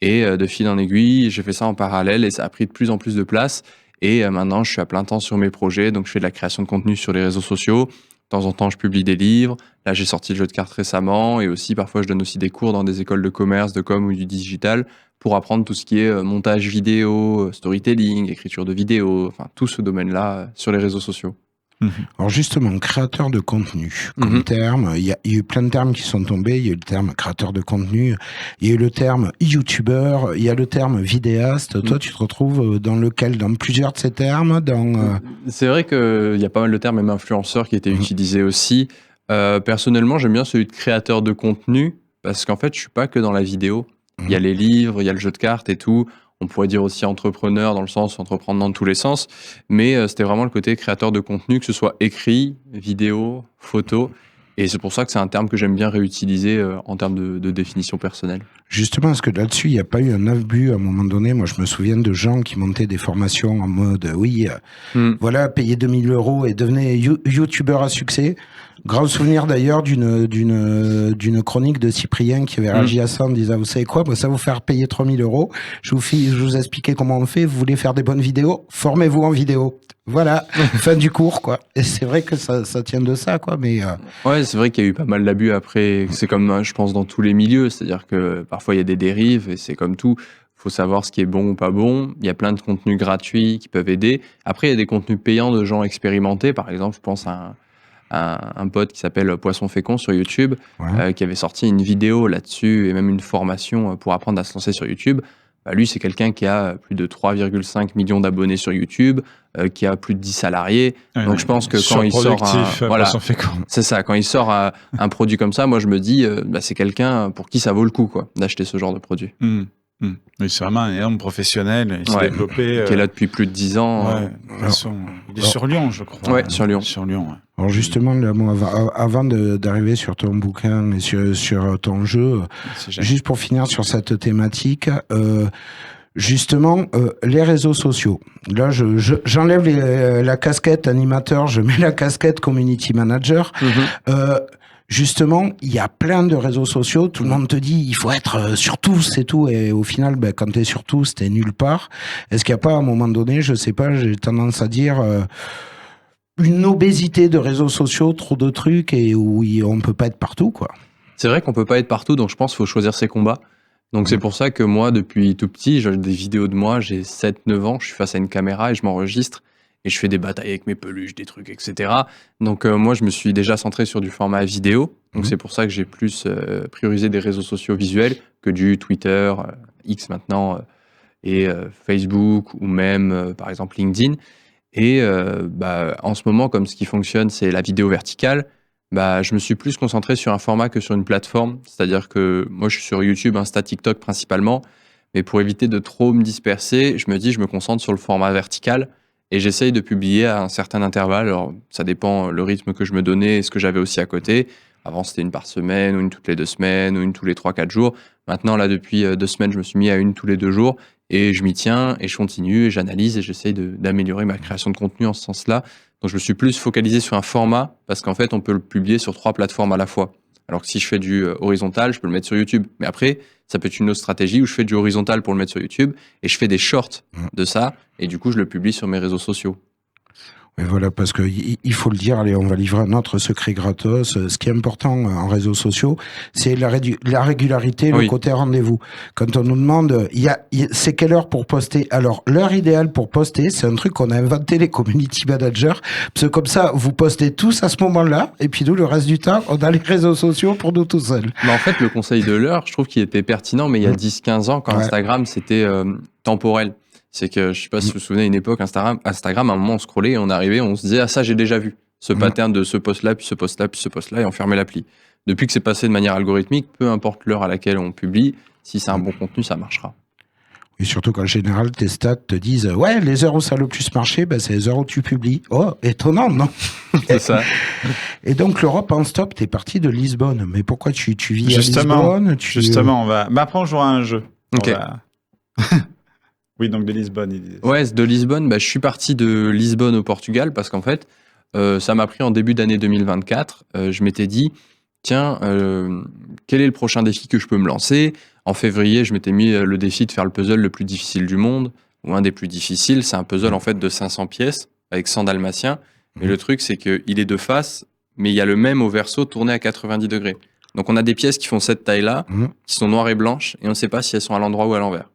Et de fil en aiguille, j'ai fait ça en parallèle et ça a pris de plus en plus de place. Et maintenant, je suis à plein temps sur mes projets. Donc, je fais de la création de contenu sur les réseaux sociaux. De temps en temps, je publie des livres. Là, j'ai sorti le jeu de cartes récemment. Et aussi, parfois, je donne aussi des cours dans des écoles de commerce, de com ou du digital pour apprendre tout ce qui est montage vidéo, storytelling, écriture de vidéo, enfin, tout ce domaine-là sur les réseaux sociaux. Alors justement, créateur de contenu, comme terme, il y a eu plein de termes qui sont tombés. Il y a eu le terme créateur de contenu, il y a eu le terme youtubeur, il y a le terme vidéaste. Toi, tu te retrouves dans lequel? Dans plusieurs de ces termes C'est vrai qu'il y a pas mal de termes, même influenceur, qui étaient utilisés aussi. Personnellement, j'aime bien celui de créateur de contenu, parce qu'en fait, je suis pas que dans la vidéo. Il y a les livres, il y a le jeu de cartes et tout. On pourrait dire aussi entrepreneur dans le sens entreprendre dans tous les sens, mais c'était vraiment le côté créateur de contenu, que ce soit écrit, vidéo, photo, et c'est pour ça que c'est un terme que j'aime bien réutiliser en termes de définition personnelle. Justement, parce que là-dessus, il n'y a pas eu un abus à un moment donné. Moi, je me souviens de gens qui montaient des formations en mode, voilà, payez 2 000 € et devenez youtubeur à succès. Grand souvenir d'ailleurs d'une chronique de Cyprien qui avait réagi à ça en disant, vous savez quoi, moi, ça va vous faire payer 3 000 €. Je vous expliquais comment on fait. Vous voulez faire des bonnes vidéos? Formez-vous en vidéo. Voilà, fin du cours, quoi. Et c'est vrai que ça tient de ça, quoi. Mais ouais, c'est vrai qu'il y a eu pas mal d'abus après. C'est comme, je pense, dans tous les milieux. C'est-à-dire que parfois, il y a des dérives et c'est comme tout. Il faut savoir ce qui est bon ou pas bon. Il y a plein de contenus gratuits qui peuvent aider. Après, il y a des contenus payants de gens expérimentés. Par exemple, je pense à un pote qui s'appelle Poisson Fécond sur YouTube, qui avait sorti une vidéo là-dessus et même une formation pour apprendre à se lancer sur YouTube. Lui, c'est quelqu'un qui a plus de 3,5 millions d'abonnés sur YouTube, qui a plus de 10 salariés. Donc, je pense que quand il sort c'est ça, quand il sort un produit comme ça, moi, je me dis, c'est quelqu'un pour qui ça vaut le coup, quoi, d'acheter ce genre de produit. Oui, c'est vraiment un énorme professionnel. Il s'est développé. Qui est là depuis plus de 10 ans. De toute façon, il est sur Lyon, je crois. Ouais, sur Lyon. Alors justement, là, moi, avant d'arriver sur ton bouquin et sur ton jeu, juste pour finir sur cette thématique, justement, les réseaux sociaux. Là, j'enlève la casquette animateur, je mets la casquette community manager. Justement, il y a plein de réseaux sociaux. Tout le monde te dit, il faut être sur tous et tout. Et au final, quand t'es sur tous, t'es nulle part. Est-ce qu'il n'y a pas, à un moment donné, je sais pas, j'ai tendance à dire, une obésité de réseaux sociaux, trop de trucs et où on peut pas être partout, quoi. C'est vrai qu'on peut pas être partout, donc je pense qu'il faut choisir ses combats. Donc c'est pour ça que moi, depuis tout petit, j'ai des vidéos de moi, j'ai 7-9 ans, je suis face à une caméra et je m'enregistre. Et je fais des batailles avec mes peluches, des trucs, etc. Donc moi, je me suis déjà centré sur du format vidéo. Donc c'est pour ça que j'ai plus priorisé des réseaux sociaux visuels que du Twitter, X maintenant, et Facebook, ou même, par exemple, LinkedIn. Et en ce moment, comme ce qui fonctionne, c'est la vidéo verticale, je me suis plus concentré sur un format que sur une plateforme. C'est-à-dire que moi, je suis sur YouTube, Insta, TikTok principalement. Mais pour éviter de trop me disperser, je me dis, je me concentre sur le format vertical. Et j'essaye de publier à un certain intervalle. Alors, ça dépend le rythme que je me donnais et ce que j'avais aussi à côté. Avant, c'était une par semaine, ou une toutes les 2 semaines, ou une tous les 3-4 jours. Maintenant, là, depuis 2 semaines, je me suis mis à une tous les 2 jours. Et je m'y tiens, et je continue, et j'analyse, et j'essaye d'améliorer ma création de contenu en ce sens-là. Donc, je me suis plus focalisé sur un format, parce qu'en fait, on peut le publier sur 3 plateformes à la fois. Alors que si je fais du horizontal, je peux le mettre sur YouTube. Mais après, ça peut être une autre stratégie où je fais du horizontal pour le mettre sur YouTube et je fais des shorts de ça et du coup, je le publie sur mes réseaux sociaux. Et voilà, parce que il faut le dire, allez, on va livrer un autre secret gratos. Ce qui est important en réseaux sociaux, c'est la régularité, le côté rendez-vous. Quand on nous demande, c'est quelle heure pour poster? Alors, l'heure idéale pour poster, c'est un truc qu'on a inventé les community managers. Parce que comme ça, vous postez tous à ce moment-là, et puis nous, le reste du temps, on a les réseaux sociaux pour nous tout seuls. Mais en fait, le conseil de l'heure, je trouve qu'il était pertinent, mais il y a 10-15 ans, quand Instagram, c'était temporel. C'est que, je sais pas si vous vous souvenez, à une époque, Instagram, à un moment, on scrollait et on arrivait, on se disait, ah, ça, j'ai déjà vu. Ce pattern de ce post-là, puis ce post-là, puis ce post-là, et on fermait l'appli. Depuis que c'est passé de manière algorithmique, peu importe l'heure à laquelle on publie, si c'est un bon contenu, ça marchera. Et surtout qu'en général, tes stats te disent, ouais, les heures où ça a le plus marché, c'est les heures où tu publies. Oh, étonnant, non? C'est ça. Et donc, l'Europe en stop, t'es parti de Lisbonne. Mais pourquoi tu vis à Lisbonne? Justement, on va... après, on jouera à un jeu. Ok. Oui, donc de Lisbonne. Ouais, de Lisbonne. Je suis parti de Lisbonne au Portugal parce qu'en fait, ça m'a pris en début d'année 2024. Je m'étais dit, tiens, quel est le prochain défi que je peux me lancer? En février, je m'étais mis le défi de faire le puzzle le plus difficile du monde, ou un des plus difficiles. C'est un puzzle en fait de 500 pièces avec 100 dalmatiens. Mais le truc, c'est qu'il est de face, mais il y a le même au verso tourné à 90 degrés. Donc on a des pièces qui font cette taille-là, qui sont noires et blanches, et on ne sait pas si elles sont à l'endroit ou à l'envers.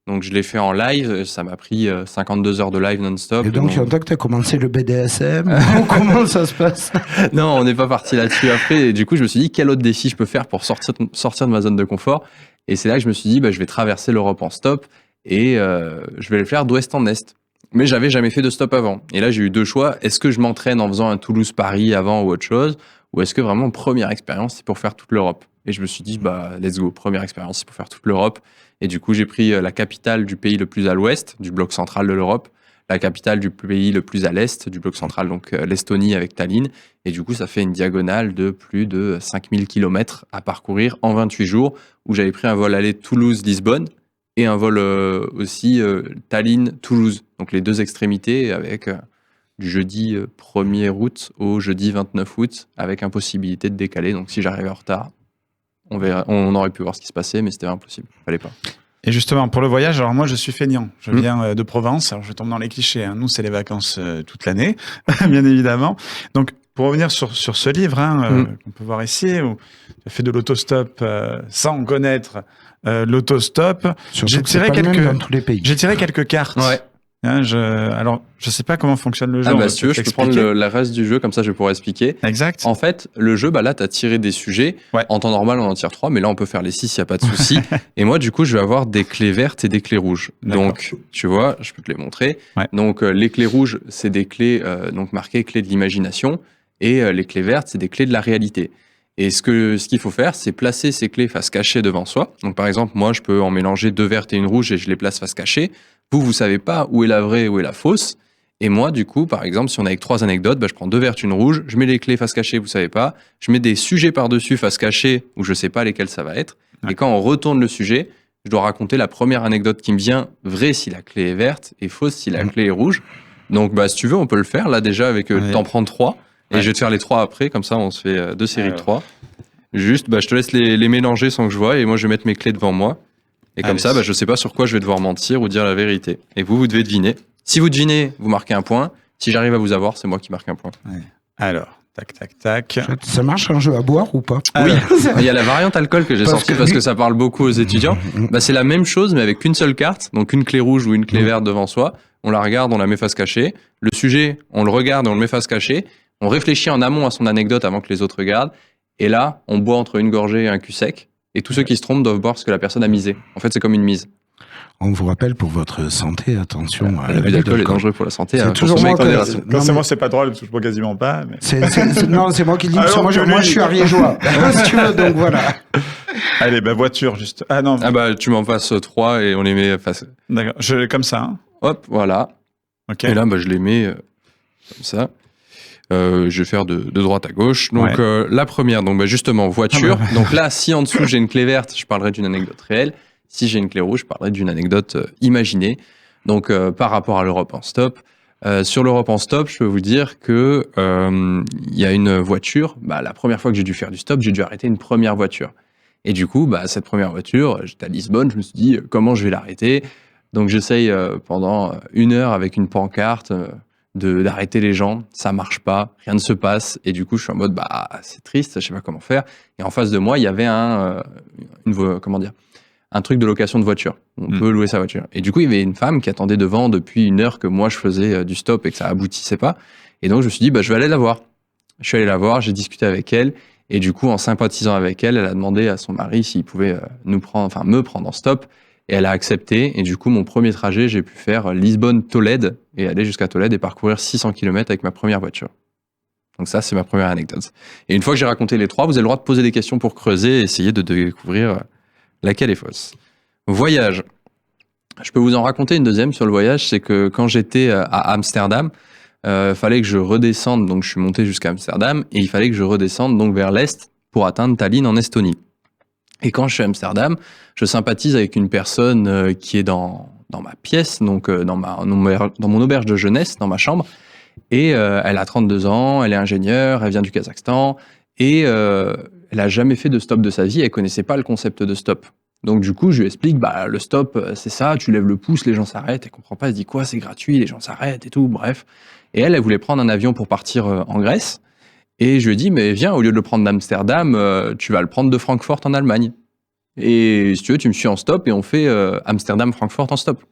Donc je l'ai fait en live, ça m'a pris 52 heures de live non-stop. Et donc, il y a longtemps que tu as commencé le BDSM. Comment ça se passe? Non, on n'est pas parti là-dessus après. Et du coup, je me suis dit, quel autre défi je peux faire pour sortir de ma zone de confort? Et c'est là que je me suis dit, je vais traverser l'Europe en stop et je vais le faire d'ouest en est. Mais j'avais jamais fait de stop avant. Et là, j'ai eu 2 choix. Est-ce que je m'entraîne en faisant un Toulouse-Paris avant ou autre chose? Ou est-ce que vraiment, première expérience, c'est pour faire toute l'Europe? Et je me suis dit, let's go, première expérience, c'est pour faire toute l'Europe. Et du coup, j'ai pris la capitale du pays le plus à l'ouest, du bloc central de l'Europe, la capitale du pays le plus à l'est, du bloc central, donc l'Estonie avec Tallinn. Et du coup, ça fait une diagonale de plus de 5000 km à parcourir en 28 jours, où j'avais pris un vol aller Toulouse-Lisbonne et un vol aussi Tallinn-Toulouse. Donc les 2 extrémités avec du jeudi 1er août au jeudi 29 août, avec impossibilité de décaler. Donc si j'arrivais en retard, on aurait pu voir ce qui se passait, mais c'était impossible. Fallait pas. Et justement, pour le voyage, alors moi, je suis feignant. Je viens de Provence. Alors, je tombe dans les clichés. Nous, c'est les vacances toute l'année, bien évidemment. Donc, pour revenir sur ce livre qu'on peut voir ici, où tu as fait de l'autostop sans connaître l'autostop. J'ai tiré quelques cartes. Ouais. Alors, je sais pas comment fonctionne le jeu. Si tu veux, je peux prendre la reste du jeu, comme ça je pourrais expliquer. Exact. En fait, le jeu, là, tu as tiré des sujets. Ouais. En temps normal, on en tire 3, mais là, on peut faire les 6, il n'y a pas de souci. Et moi, du coup, je vais avoir des clés vertes et des clés rouges. Donc, tu vois, je peux te les montrer. Ouais. Donc, les clés rouges, c'est des clés donc marquées clés de l'imagination. Et les clés vertes, c'est des clés de la réalité. Et ce qu'il faut faire, c'est placer ces clés face cachée devant soi. Donc, par exemple, moi, je peux en mélanger 2 vertes et une rouge et je les place face cachée. Vous savez pas où est la vraie et où est la fausse. Et moi, du coup, par exemple, si on a avec 3 anecdotes, je prends 2 vertes, une rouge, je mets les clés face cachée, vous savez pas. Je mets des sujets par-dessus face cachée où je sais pas lesquels ça va être. Ouais. Et quand on retourne le sujet, je dois raconter la première anecdote qui me vient, vraie si la clé est verte et fausse si la clé est rouge. Donc, si tu veux, on peut le faire là déjà avec t'en prendre 3. Et je vais te faire les 3 après, comme ça on se fait 2 séries de 3. Juste, je te laisse les mélanger sans que je voie et moi je vais mettre mes clés devant moi. Et comme ça, je sais pas sur quoi je vais devoir mentir ou dire la vérité. Et vous devez deviner. Si vous devinez, vous marquez un point. Si j'arrive à vous avoir, c'est moi qui marque un point. Ouais. Alors, tac. Ça marche un jeu à boire ou pas? Oui, il y a la variante alcool que j'ai sortie parce que ça parle beaucoup aux étudiants. C'est la même chose mais avec qu'une seule carte, donc une clé rouge ou une clé verte devant soi. On la regarde, on la met face cachée. Le sujet, on le regarde et on le met face cachée. On réfléchit en amont à son anecdote avant que les autres regardent. Et là, on boit entre une gorgée et un cul sec. Et tous ceux qui se trompent doivent boire ce que la personne a misé. En fait, c'est comme une mise. On vous rappelle pour votre santé, attention. L'abus d'alcool est dangereux pour la santé. C'est toujours moi quand c'est moi, c'est pas drôle, parce que je bois quasiment pas. Mais... Non, c'est moi qui le dis, parce que moi, je suis ariégeois. Si tu veux, donc voilà. Allez, voiture, juste. Ah non. Tu m'en passes 3 et on les met face. D'accord, comme ça. Hein. Hop, voilà. Ok. Et là, je les mets comme ça. Je vais faire de droite à gauche. Donc, la première, justement, voiture. Donc là, si en dessous j'ai une clé verte, je parlerai d'une anecdote réelle. Si j'ai une clé rouge, je parlerai d'une anecdote imaginée. Donc, par rapport à l'Europe en stop. Sur l'Europe en stop, je peux vous dire que y a une voiture. La première fois que j'ai dû faire du stop, j'ai dû arrêter une première voiture. Et du coup, cette première voiture, j'étais à Lisbonne, je me suis dit comment je vais l'arrêter. Donc, j'essaye pendant 1 heure avec une pancarte d'arrêter les gens. Ça marche pas, rien ne se passe. Et du coup, je suis en mode c'est triste, je sais pas comment faire. Et en face de moi, il y avait un truc de location de voiture. On peut louer sa voiture. Et du coup, il y avait une femme qui attendait devant depuis 1 heure que moi je faisais du stop et que ça aboutissait pas. Et donc, je me suis dit, je vais aller la voir. Je suis allé la voir, j'ai discuté avec elle. Et du coup, en sympathisant avec elle, elle a demandé à son mari s'il pouvait me prendre en stop. Et elle a accepté. Et du coup, mon premier trajet, j'ai pu faire Lisbonne-Tolède et aller jusqu'à Tolède et parcourir 600 km avec ma première voiture. Donc ça, c'est ma première anecdote. Et une fois que j'ai raconté les 3, vous avez le droit de poser des questions pour creuser et essayer de découvrir laquelle est fausse. Voyage. Je peux vous en raconter une deuxième sur le voyage. C'est que quand j'étais à Amsterdam, fallait que je redescende. Donc je suis monté jusqu'à Amsterdam et il fallait que je redescende donc vers l'est pour atteindre Tallinn en Estonie. Et quand je suis à Amsterdam, je sympathise avec une personne qui est dans ma pièce, donc dans mon auberge de jeunesse, dans ma chambre. Et elle a 32 ans, elle est ingénieure, elle vient du Kazakhstan. Et elle a jamais fait de stop de sa vie, elle connaissait pas le concept de stop. Donc du coup, je lui explique, le stop, c'est ça, tu lèves le pouce, les gens s'arrêtent, elle comprend pas, elle se dit quoi, c'est gratuit, les gens s'arrêtent et tout, bref. Et elle voulait prendre un avion pour partir en Grèce. Et je lui ai dit, mais viens, au lieu de le prendre d'Amsterdam, tu vas le prendre de Francfort en Allemagne. Et si tu veux, tu me suis en stop et on fait Amsterdam-Francfort en stop.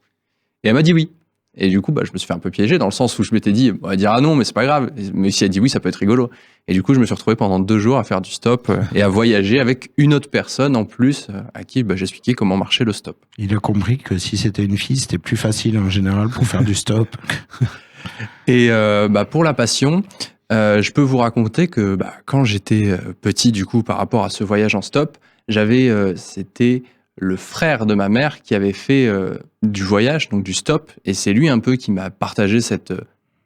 Et elle m'a dit oui. Et du coup, je me suis fait un peu piéger dans le sens où je m'étais dit, on va dire ah non, mais c'est pas grave. Mais si elle dit oui, ça peut être rigolo. Et du coup, je me suis retrouvé pendant 2 jours à faire du stop et à voyager avec une autre personne en plus à qui j'expliquais comment marchait le stop. Il a compris que si c'était une fille, c'était plus facile en général pour faire du stop. Et pour la passion, je peux vous raconter que quand j'étais petit, du coup, par rapport à ce voyage en stop, c'était le frère de ma mère qui avait fait du voyage, donc du stop, et c'est lui un peu qui m'a partagé cette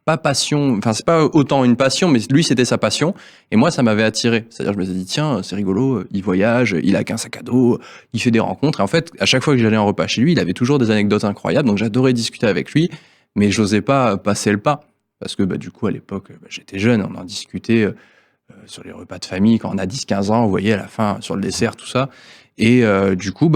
pas passion, enfin c'est pas autant une passion, mais lui c'était sa passion, et moi ça m'avait attiré. C'est-à-dire je me suis dit tiens c'est rigolo, il voyage, il a qu'un sac à dos, il fait des rencontres, et en fait à chaque fois que j'allais en repas chez lui, il avait toujours des anecdotes incroyables, donc j'adorais discuter avec lui, mais j'osais pas passer le pas, parce que du coup à l'époque j'étais jeune, on en discutait sur les repas de famille quand on a 10-15 ans, vous voyez à la fin sur le dessert tout ça. Et du coup,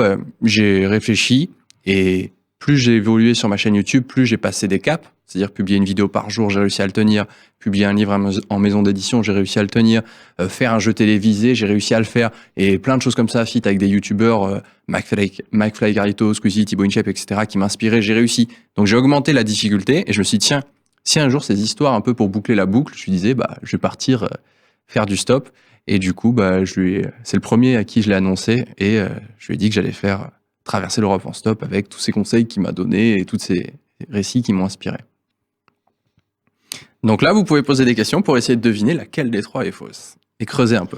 j'ai réfléchi et plus j'ai évolué sur ma chaîne YouTube, plus j'ai passé des caps. C'est-à-dire publier une vidéo par jour, j'ai réussi à le tenir. Publier un livre en maison d'édition, j'ai réussi à le tenir. Faire un jeu télévisé, j'ai réussi à le faire. Et plein de choses comme ça, fit avec des youtubeurs, McFly Garito, Squeezie, Thibaut InShape, etc., qui m'inspiraient, j'ai réussi. Donc j'ai augmenté la difficulté et je me suis dit, tiens, si un jour ces histoires un peu pour boucler la boucle, je lui disais, je vais partir faire du stop. Et du coup, c'est le premier à qui je l'ai annoncé et je lui ai dit que j'allais faire traverser l'Europe en stop avec tous ces conseils qu'il m'a donnés et tous ces récits qui m'ont inspiré. Donc là, vous pouvez poser des questions pour essayer de deviner laquelle des 3 est fausse et creuser un peu.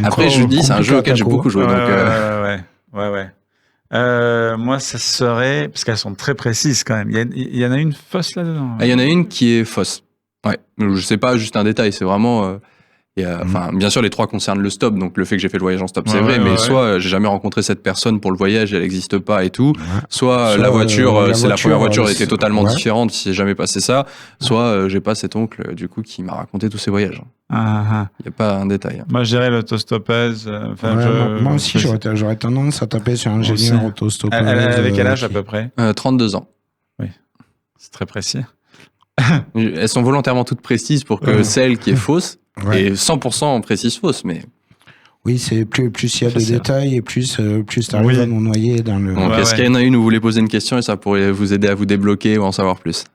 Après, je vous dis, c'est un jeu auquel j'ai beaucoup joué. Ouais. Moi, ça serait parce qu'elles sont très précises quand même. Il y en a une fausse là-dedans. Il y en a une qui est fausse. Ouais, je sais pas, juste un détail, c'est vraiment Et, bien sûr, les 3 concernent le stop, donc le fait que j'ai fait le voyage en stop, c'est vrai, mais soit j'ai jamais rencontré cette personne pour le voyage, elle n'existe pas et tout, soit la voiture, la première voiture était totalement différente, il s'est jamais passé ça, soit j'ai pas cet oncle, du coup, qui m'a raconté tous ces voyages. Il n'y a pas un détail. Moi, je dirais l'autostoppage. Moi aussi, j'aurais tendance à taper sur un ingénieur autostoppage. Avec quel âge à peu près 32 ans. Oui, c'est très précis. Elles sont volontairement toutes précises pour que celle qui est fausse est 100% précise fausse, mais... Oui, c'est plus il y a de détails et plus t'arrives à nous noyer dans le... Donc, est-ce qu'il y en a une où vous voulez poser une question et ça pourrait vous aider à vous débloquer ou en savoir plus?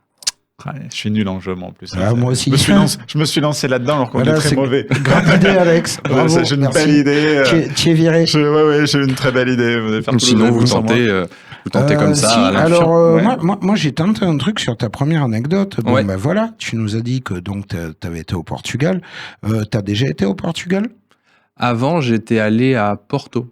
Je suis nul en jeu, moi, en plus. Moi aussi. Je me suis lancé là-dedans alors qu'on est très mauvais. Grande idée, Alex. Bravo, j'ai une belle idée. Tu es viré. J'ai une très belle idée. Sinon, vous tentez comme ça. Alors, moi, j'ai tenté un truc sur ta première anecdote. Bon, ben voilà, tu nous as dit que donc t'avais été au Portugal. T'as déjà été au Portugal? Avant, j'étais allé à Porto.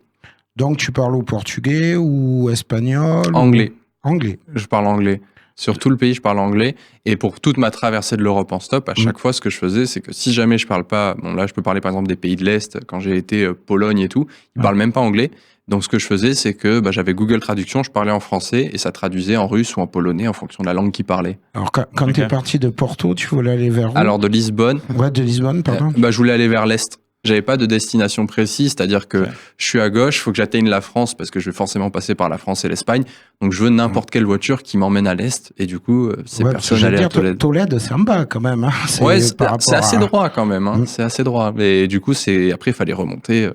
Donc, tu parles au portugais ou espagnol? Anglais. Anglais. Je parle anglais. Sur tout le pays, je parle anglais. Et pour toute ma traversée de l'Europe en stop, à chaque fois, ce que je faisais, c'est que si jamais je parle pas... Bon, là, je peux parler par exemple des pays de l'Est, quand j'ai été Pologne et tout, ils parlent même pas anglais. Donc, ce que je faisais, c'est que j'avais Google Traduction, je parlais en français et ça traduisait en russe ou en polonais en fonction de la langue qu'ils parlaient. Alors, quand tu es parti de Porto, tu voulais aller vers où? Alors, de Lisbonne. Ouais, de Lisbonne, pardon. Je voulais aller vers l'Est. J'avais pas de destination précise, c'est-à-dire que je suis à gauche, il faut que j'atteigne la France parce que je vais forcément passer par la France et l'Espagne. Donc je veux n'importe quelle voiture qui m'emmène à l'Est et du coup, ces personnes allaient à Tolède. Tolède, c'est en bas quand même. Hein. C'est assez droit quand même. Hein. C'est assez droit. Et du coup, après, il fallait remonter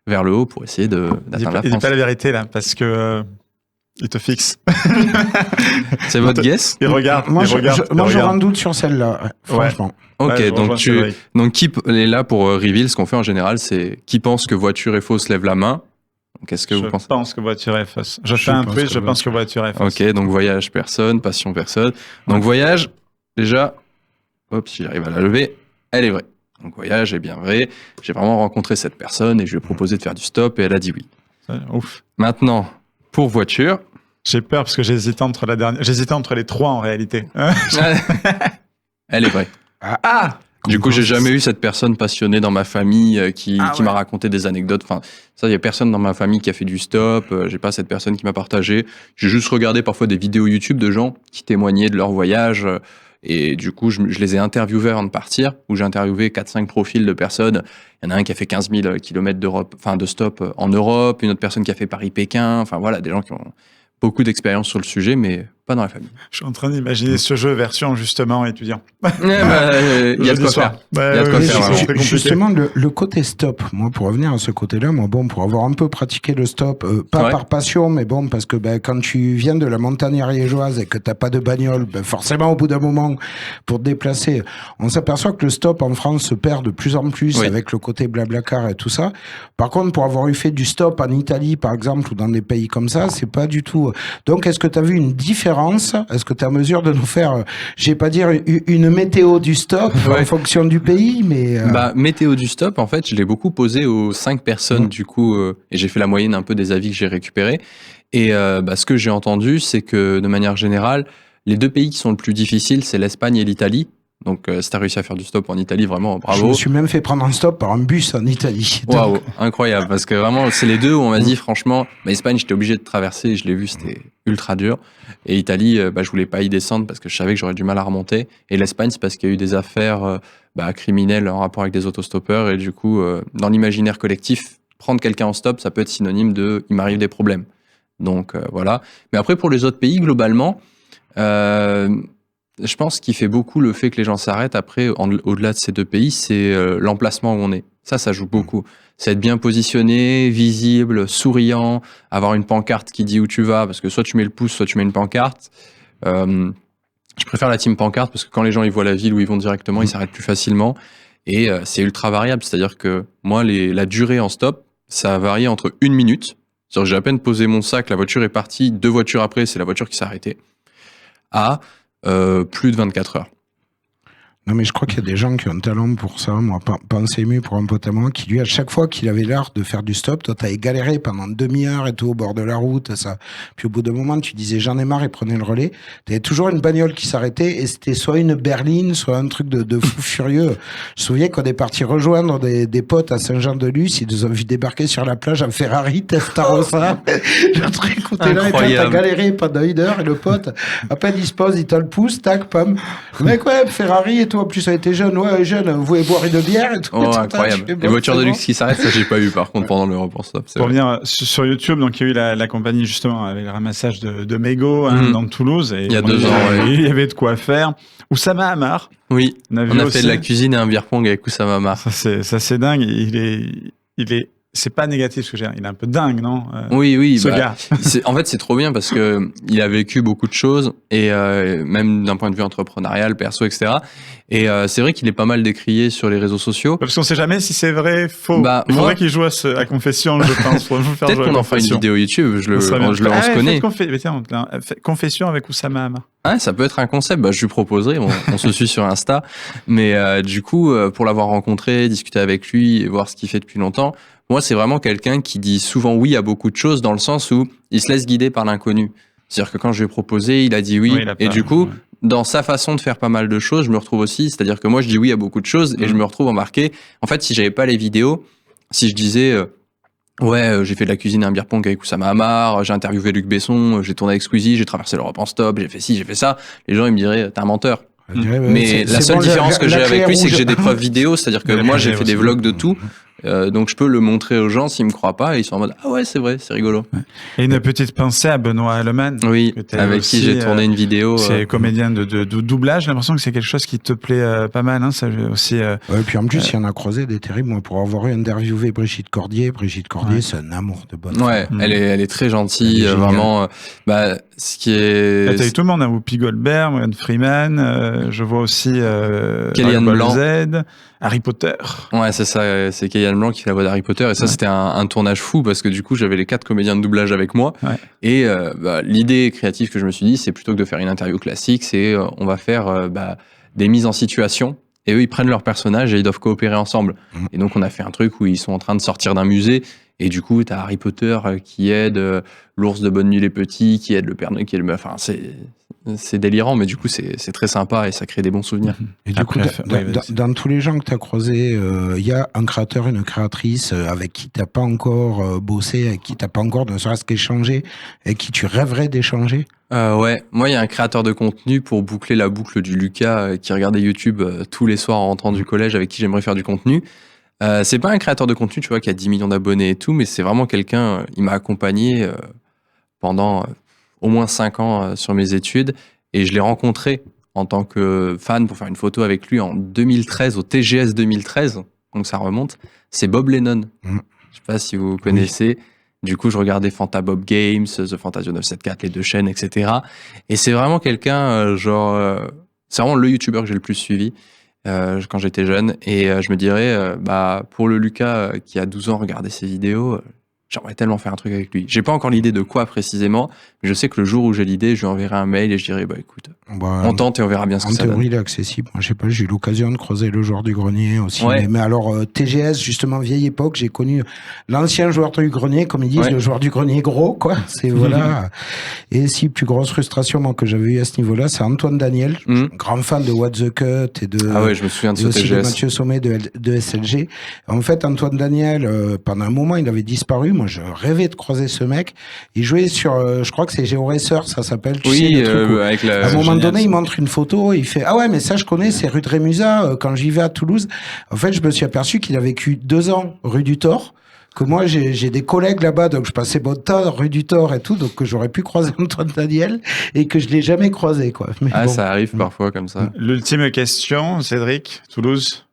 vers le haut pour essayer d'atteindre la France. Il dit pas la vérité là, parce que... Il te fixe. C'est votre guess? Il regarde. Moi, j'aurais un doute sur celle-là, franchement. Ok, donc qui est là pour reveal? Ce qu'on fait en général, c'est qui pense que voiture est fausse lève la main. Qu'est-ce que vous pensez? Je pense que voiture est fausse. Je fais un truc, je pense que voiture est fausse. Ok, donc voyage personne, passion personne. Donc voyage, déjà, hop, si j'arrive à la lever, elle est vraie. Donc voyage est bien vrai. J'ai vraiment rencontré cette personne et je lui ai proposé de faire du stop et elle a dit oui. Ouf. Maintenant, pour voiture. J'ai peur parce que j'hésitais entre les 3 en réalité. Elle est vraie. Du coup, j'ai jamais eu cette personne passionnée dans ma famille qui m'a raconté des anecdotes. Enfin, ça, il y a personne dans ma famille qui a fait du stop. J'ai pas cette personne qui m'a partagé. J'ai juste regardé parfois des vidéos YouTube de gens qui témoignaient de leur voyage. Et du coup, je les ai interviewés avant de partir, où j'ai interviewé 4-5 profils de personnes. Il y en a un qui a fait 15 000 km de stop en Europe, une autre personne qui a fait Paris-Pékin. Enfin voilà, des gens qui ont beaucoup d'expérience sur le sujet, mais pas dans la famille. Je suis en train d'imaginer ce jeu version justement étudiant. Il y a de quoi faire. Justement, le côté stop, moi pour revenir à ce côté-là, pour avoir un peu pratiqué le stop, pas par passion, mais parce que quand tu viens de la montagne ariégeoise et que t'as pas de bagnole, forcément au bout d'un moment, pour te déplacer, on s'aperçoit que le stop en France se perd de plus en plus avec le côté blablacar et tout ça. Par contre, pour avoir fait du stop en Italie, par exemple, ou dans des pays comme ça, c'est pas du tout... Donc, est-ce que tu as vu une différence? Est-ce que tu es à mesure de nous faire, je vais pas dire une météo du stop en fonction du pays, mais... Météo du stop, en fait, je l'ai beaucoup posé aux 5 personnes, du coup, et j'ai fait la moyenne un peu des avis que j'ai récupérés. Et ce que j'ai entendu, c'est que, de manière générale, les 2 pays qui sont le plus difficiles, c'est l'Espagne et l'Italie. Donc, si tu as réussi à faire du stop en Italie, vraiment, bravo. Je me suis même fait prendre un stop par un bus en Italie. Waouh, incroyable. Parce que vraiment, c'est les 2 où on m'a dit, franchement, Espagne, j'étais obligé de traverser, je l'ai vu, c'était ultra dur. Et Italie, je voulais pas y descendre parce que je savais que j'aurais du mal à remonter. Et l'Espagne, c'est parce qu'il y a eu des affaires criminelles en rapport avec des autostoppeurs. Et du coup, dans l'imaginaire collectif, prendre quelqu'un en stop, ça peut être synonyme de « il m'arrive des problèmes ». Donc, voilà. Mais après, pour les autres pays, globalement... je pense qu'il fait beaucoup le fait que les gens s'arrêtent. Après, au-delà de ces 2 pays, c'est l'emplacement où on est. Ça joue beaucoup. C'est être bien positionné, visible, souriant, avoir une pancarte qui dit où tu vas, parce que soit tu mets le pouce, soit tu mets une pancarte. Je préfère la team pancarte, parce que quand les gens ils voient la ville où ils vont directement, ils s'arrêtent plus facilement. Et c'est ultra variable, c'est-à-dire que moi, la durée en stop, ça a varié entre 1 minute. C'est-à-dire que j'ai à peine posé mon sac, la voiture est partie, 2 voitures après, c'est la voiture qui s'est arrêtée, à... plus de 24 heures. Non, mais je crois qu'il y a des gens qui ont un talent pour ça. Moi, pensez ému pour un pote à moi qui, lui, à chaque fois qu'il avait l'heure de faire du stop, toi, t'avais galéré pendant 1/2 heure et tout au bord de la route, ça. Puis au bout d'un moment, tu disais j'en ai marre et prenais le relais. T'avais toujours une bagnole qui s'arrêtait et c'était soit une berline, soit un truc de fou furieux. Je me souviens qu'on est parti rejoindre des potes à Saint-Jean-de-Luz. Ils nous ont vu débarquer sur la plage en Ferrari, Testarossa. Le truc où t'es là et toi, t'as galéré pendant 1 heure et le pote, à peine il se pose, il te le pousse, tac, pam. Le mec, ouais, Ferrari et tout. En plus, ça a été jeune, ouais, jeune, vous voulez boire une bière et tout. Oh, incroyable. Les voitures de luxe qui s'arrêtent, ça, j'ai pas eu, par contre, pendant le report stop. Pour venir sur YouTube, donc, il y a eu la compagnie, justement, avec le ramassage de mégots, dans Toulouse. Et il y a 2 ans, il y avait de quoi faire. Oussama Hamar. Oui. On a fait de la cuisine et un beer pong avec Oussama Hamar. Ça, c'est dingue. C'est pas négatif ce que j'ai dit. Il est un peu dingue, non? Oui. Ce gars. En fait, c'est trop bien parce que il a vécu beaucoup de choses et même d'un point de vue entrepreneurial, perso, etc. Et c'est vrai qu'il est pas mal décrié sur les réseaux sociaux. Parce qu'on sait jamais si c'est vrai, faux. Il faudrait qu'il joue à Confession, je pense. Peut-être qu'on en fera une vidéo YouTube. On se connaît. Confession avec Oussama Hamar. Ah, ça peut être un concept. Je lui proposerai. On se suit sur Insta. Mais du coup, pour l'avoir rencontré, discuter avec lui et voir ce qu'il fait depuis longtemps, moi, c'est vraiment quelqu'un qui dit souvent oui à beaucoup de choses dans le sens où il se laisse guider par l'inconnu. C'est-à-dire que quand je lui ai proposé, il a dit oui. Et du coup, dans sa façon de faire pas mal de choses, je me retrouve aussi. C'est-à-dire que moi, je dis oui à beaucoup de choses et je me retrouve embarqué. En fait, si j'avais pas les vidéos, si je disais j'ai fait de la cuisine et un beer pong avec Oussama Hamar, j'ai interviewé Luc Besson, j'ai tourné avec Squeezie, j'ai traversé l'Europe en stop, j'ai fait ci, j'ai fait ça, les gens ils me diraient t'es un menteur. Mais la seule différence que j'ai avec lui, c'est que j'ai des preuves vidéo, c'est-à-dire que moi j'ai fait des vlogs de tout. Donc je peux le montrer aux gens s'ils me croient pas et ils sont en mode ah ouais c'est vrai, c'est rigolo. Et une petite pensée à Benoît Alleman. Oui, avec qui j'ai tourné une vidéo. C'est comédien de doublage. J'ai l'impression que c'est quelque chose qui te plaît pas mal. Ça aussi. Et puis en plus, il y en a croisé des terribles. Moi, pour avoir interviewé Brigitte Cordier, c'est un amour de bonne. Ouais, elle est très gentille, vraiment. Ce qui est. T'as eu tout le monde, Whoopi Goldberg, Morgan Freeman. Je vois aussi Kellyanne Blanc. Harry Potter. Ouais, c'est ça, c'est Kellyanne Blanc qui fait la voix d'Harry Potter. Et ça, c'était un tournage fou parce que du coup, j'avais les 4 comédiens de doublage avec moi. Ouais. Et l'idée créative que je me suis dit, c'est plutôt que de faire une interview classique, c'est on va faire des mises en situation. Et eux, ils prennent leur personnage et ils doivent coopérer ensemble. Et donc, on a fait un truc où ils sont en train de sortir d'un musée. Et du coup, t'as Harry Potter qui aide l'ours de Bonne Nuit les Petits, qui aide le Père Noël, Enfin, c'est délirant, mais du coup, c'est très sympa et ça crée des bons souvenirs. Et du coup, dans tous les gens que tu as croisés, il y a un créateur, une créatrice avec qui tu n'as pas encore bossé, avec qui tu n'as pas encore ne serait-ce qu'échangé, avec qui tu rêverais d'échanger? Ouais, moi, il y a un créateur de contenu pour boucler la boucle du Lucas qui regardait YouTube tous les soirs en rentrant du collège, avec qui j'aimerais faire du contenu. C'est pas un créateur de contenu, tu vois, qui a 10 millions d'abonnés et tout, mais c'est vraiment quelqu'un, il m'a accompagné pendant au moins 5 ans sur mes études, et je l'ai rencontré en tant que fan pour faire une photo avec lui en 2013, au TGS 2013, donc ça remonte. C'est Bob Lennon. Je sais pas si vous connaissez. Oui. Du coup, je regardais Fanta Bob Games, The Fantasio 974, les 2 chaînes, etc. Et c'est vraiment quelqu'un, c'est vraiment le YouTuber que j'ai le plus suivi. Quand j'étais jeune, et je me dirais pour le Lucas qui a 12 ans regardait ses vidéos, j'aimerais tellement faire un truc avec lui. J'ai pas encore l'idée de quoi précisément, mais je sais que le jour où j'ai l'idée, je lui enverrai un mail et je dirai écoute, on tente et on verra bien ce que ça donne. En théorie, il est accessible. Moi, je sais pas, j'ai eu l'occasion de croiser le joueur du grenier aussi. Ouais. Mais alors TGS, justement, vieille époque, j'ai connu l'ancien joueur du grenier, comme ils disent, le joueur du grenier gros, quoi. C'est voilà. Et si plus grosse frustration moi que j'avais eu à ce niveau-là, c'est Antoine Daniel, grand fan de What the Cut et de. Ah ouais, je me souviens de ce TGS. De Mathieu Sommet de SLG. En fait, Antoine Daniel, pendant un moment, il avait disparu. Moi, je rêvais de croiser ce mec. Il jouait sur, je crois que c'est GeoRacer, ça s'appelle. Tu sais, le truc où, avec à un moment donné, il montre une photo, et il fait ah ouais, mais ça je connais, c'est rue de Rémusat. Quand j'y vais à Toulouse, en fait, je me suis aperçu qu'il a vécu 2 ans rue du Thor. Que moi, j'ai des collègues là-bas, donc je passais bon temps rue du Thor et tout, donc que j'aurais pu croiser Antoine Daniel et que je l'ai jamais croisé, quoi. Mais bon. Ça arrive parfois comme ça. L'ultime question, Cédric, Toulouse.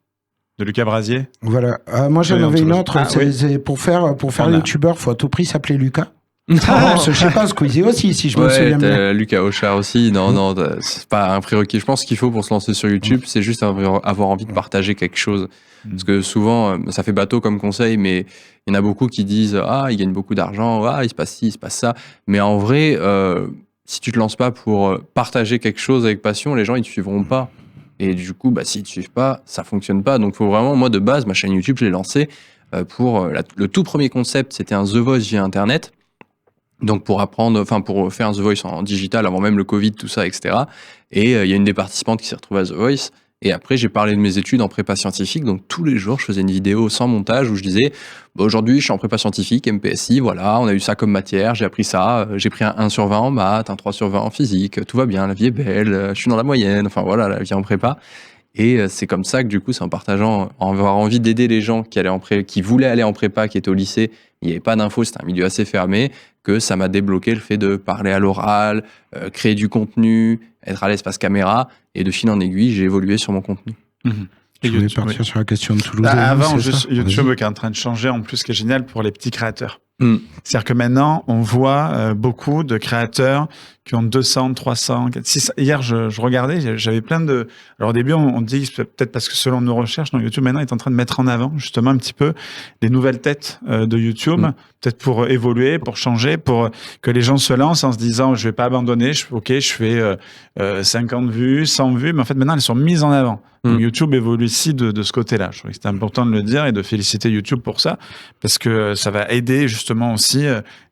De Lucas Brasier. Voilà. Moi, j'en avais une autre. C'est pour faire youtubeur, faut à tout prix s'appeler Lucas. Je sais pas, Squeezie aussi, si je me souviens bien. Lucas Auchard aussi. Non, c'est pas un prérequis. Je pense qu'il faut pour se lancer sur YouTube, c'est juste avoir envie de partager quelque chose. Parce que souvent, ça fait bateau comme conseil, mais il y en a beaucoup qui disent « ils gagnent beaucoup d'argent, il se passe ci, il se passe ça ». Mais en vrai, si tu te lances pas pour partager quelque chose avec passion, les gens, ils te suivront pas. Et du coup, s'ils te suivent pas, ça fonctionne pas. Donc, faut vraiment, moi, de base, ma chaîne YouTube, je l'ai lancée pour le tout premier concept, c'était un The Voice via Internet. Donc, pour faire un The Voice en digital, avant même le Covid, tout ça, etc. Et il y a une des participantes qui s'est retrouvée à The Voice. Et après, j'ai parlé de mes études en prépa scientifique. Donc, tous les jours, je faisais une vidéo sans montage où je disais aujourd'hui, je suis en prépa scientifique, MPSI, voilà, on a eu ça comme matière, j'ai appris ça, j'ai pris un 1 sur 20 en maths, un 3 sur 20 en physique, tout va bien, la vie est belle, je suis dans la moyenne, enfin voilà, la vie en prépa. Et c'est comme ça que du coup, c'est en partageant, en avoir envie d'aider les gens qui voulaient aller en prépa, qui étaient au lycée, il n'y avait pas d'infos, c'était un milieu assez fermé, que ça m'a débloqué le fait de parler à l'oral, créer du contenu, être à l'espace caméra, et de fil en aiguille, j'ai évolué sur mon contenu. Je voulais partir sur la question de Toulouse. Avant, YouTube qui est en train de changer, en plus, ce qui est génial pour les petits créateurs. C'est-à-dire que maintenant, on voit beaucoup de créateurs qui ont 200, 300, 400. Hier, je regardais, j'avais plein de... Alors au début, on dit, peut-être parce que selon nos recherches, donc YouTube maintenant est en train de mettre en avant justement un petit peu les nouvelles têtes de YouTube, peut-être pour évoluer, pour changer, pour que les gens se lancent en se disant, je vais pas abandonner, je fais 50 vues, 100 vues, mais en fait maintenant, elles sont mises en avant. Donc YouTube évolue ici de ce côté-là. Je trouvais que c'était important de le dire et de féliciter YouTube pour ça, parce que ça va aider justement aussi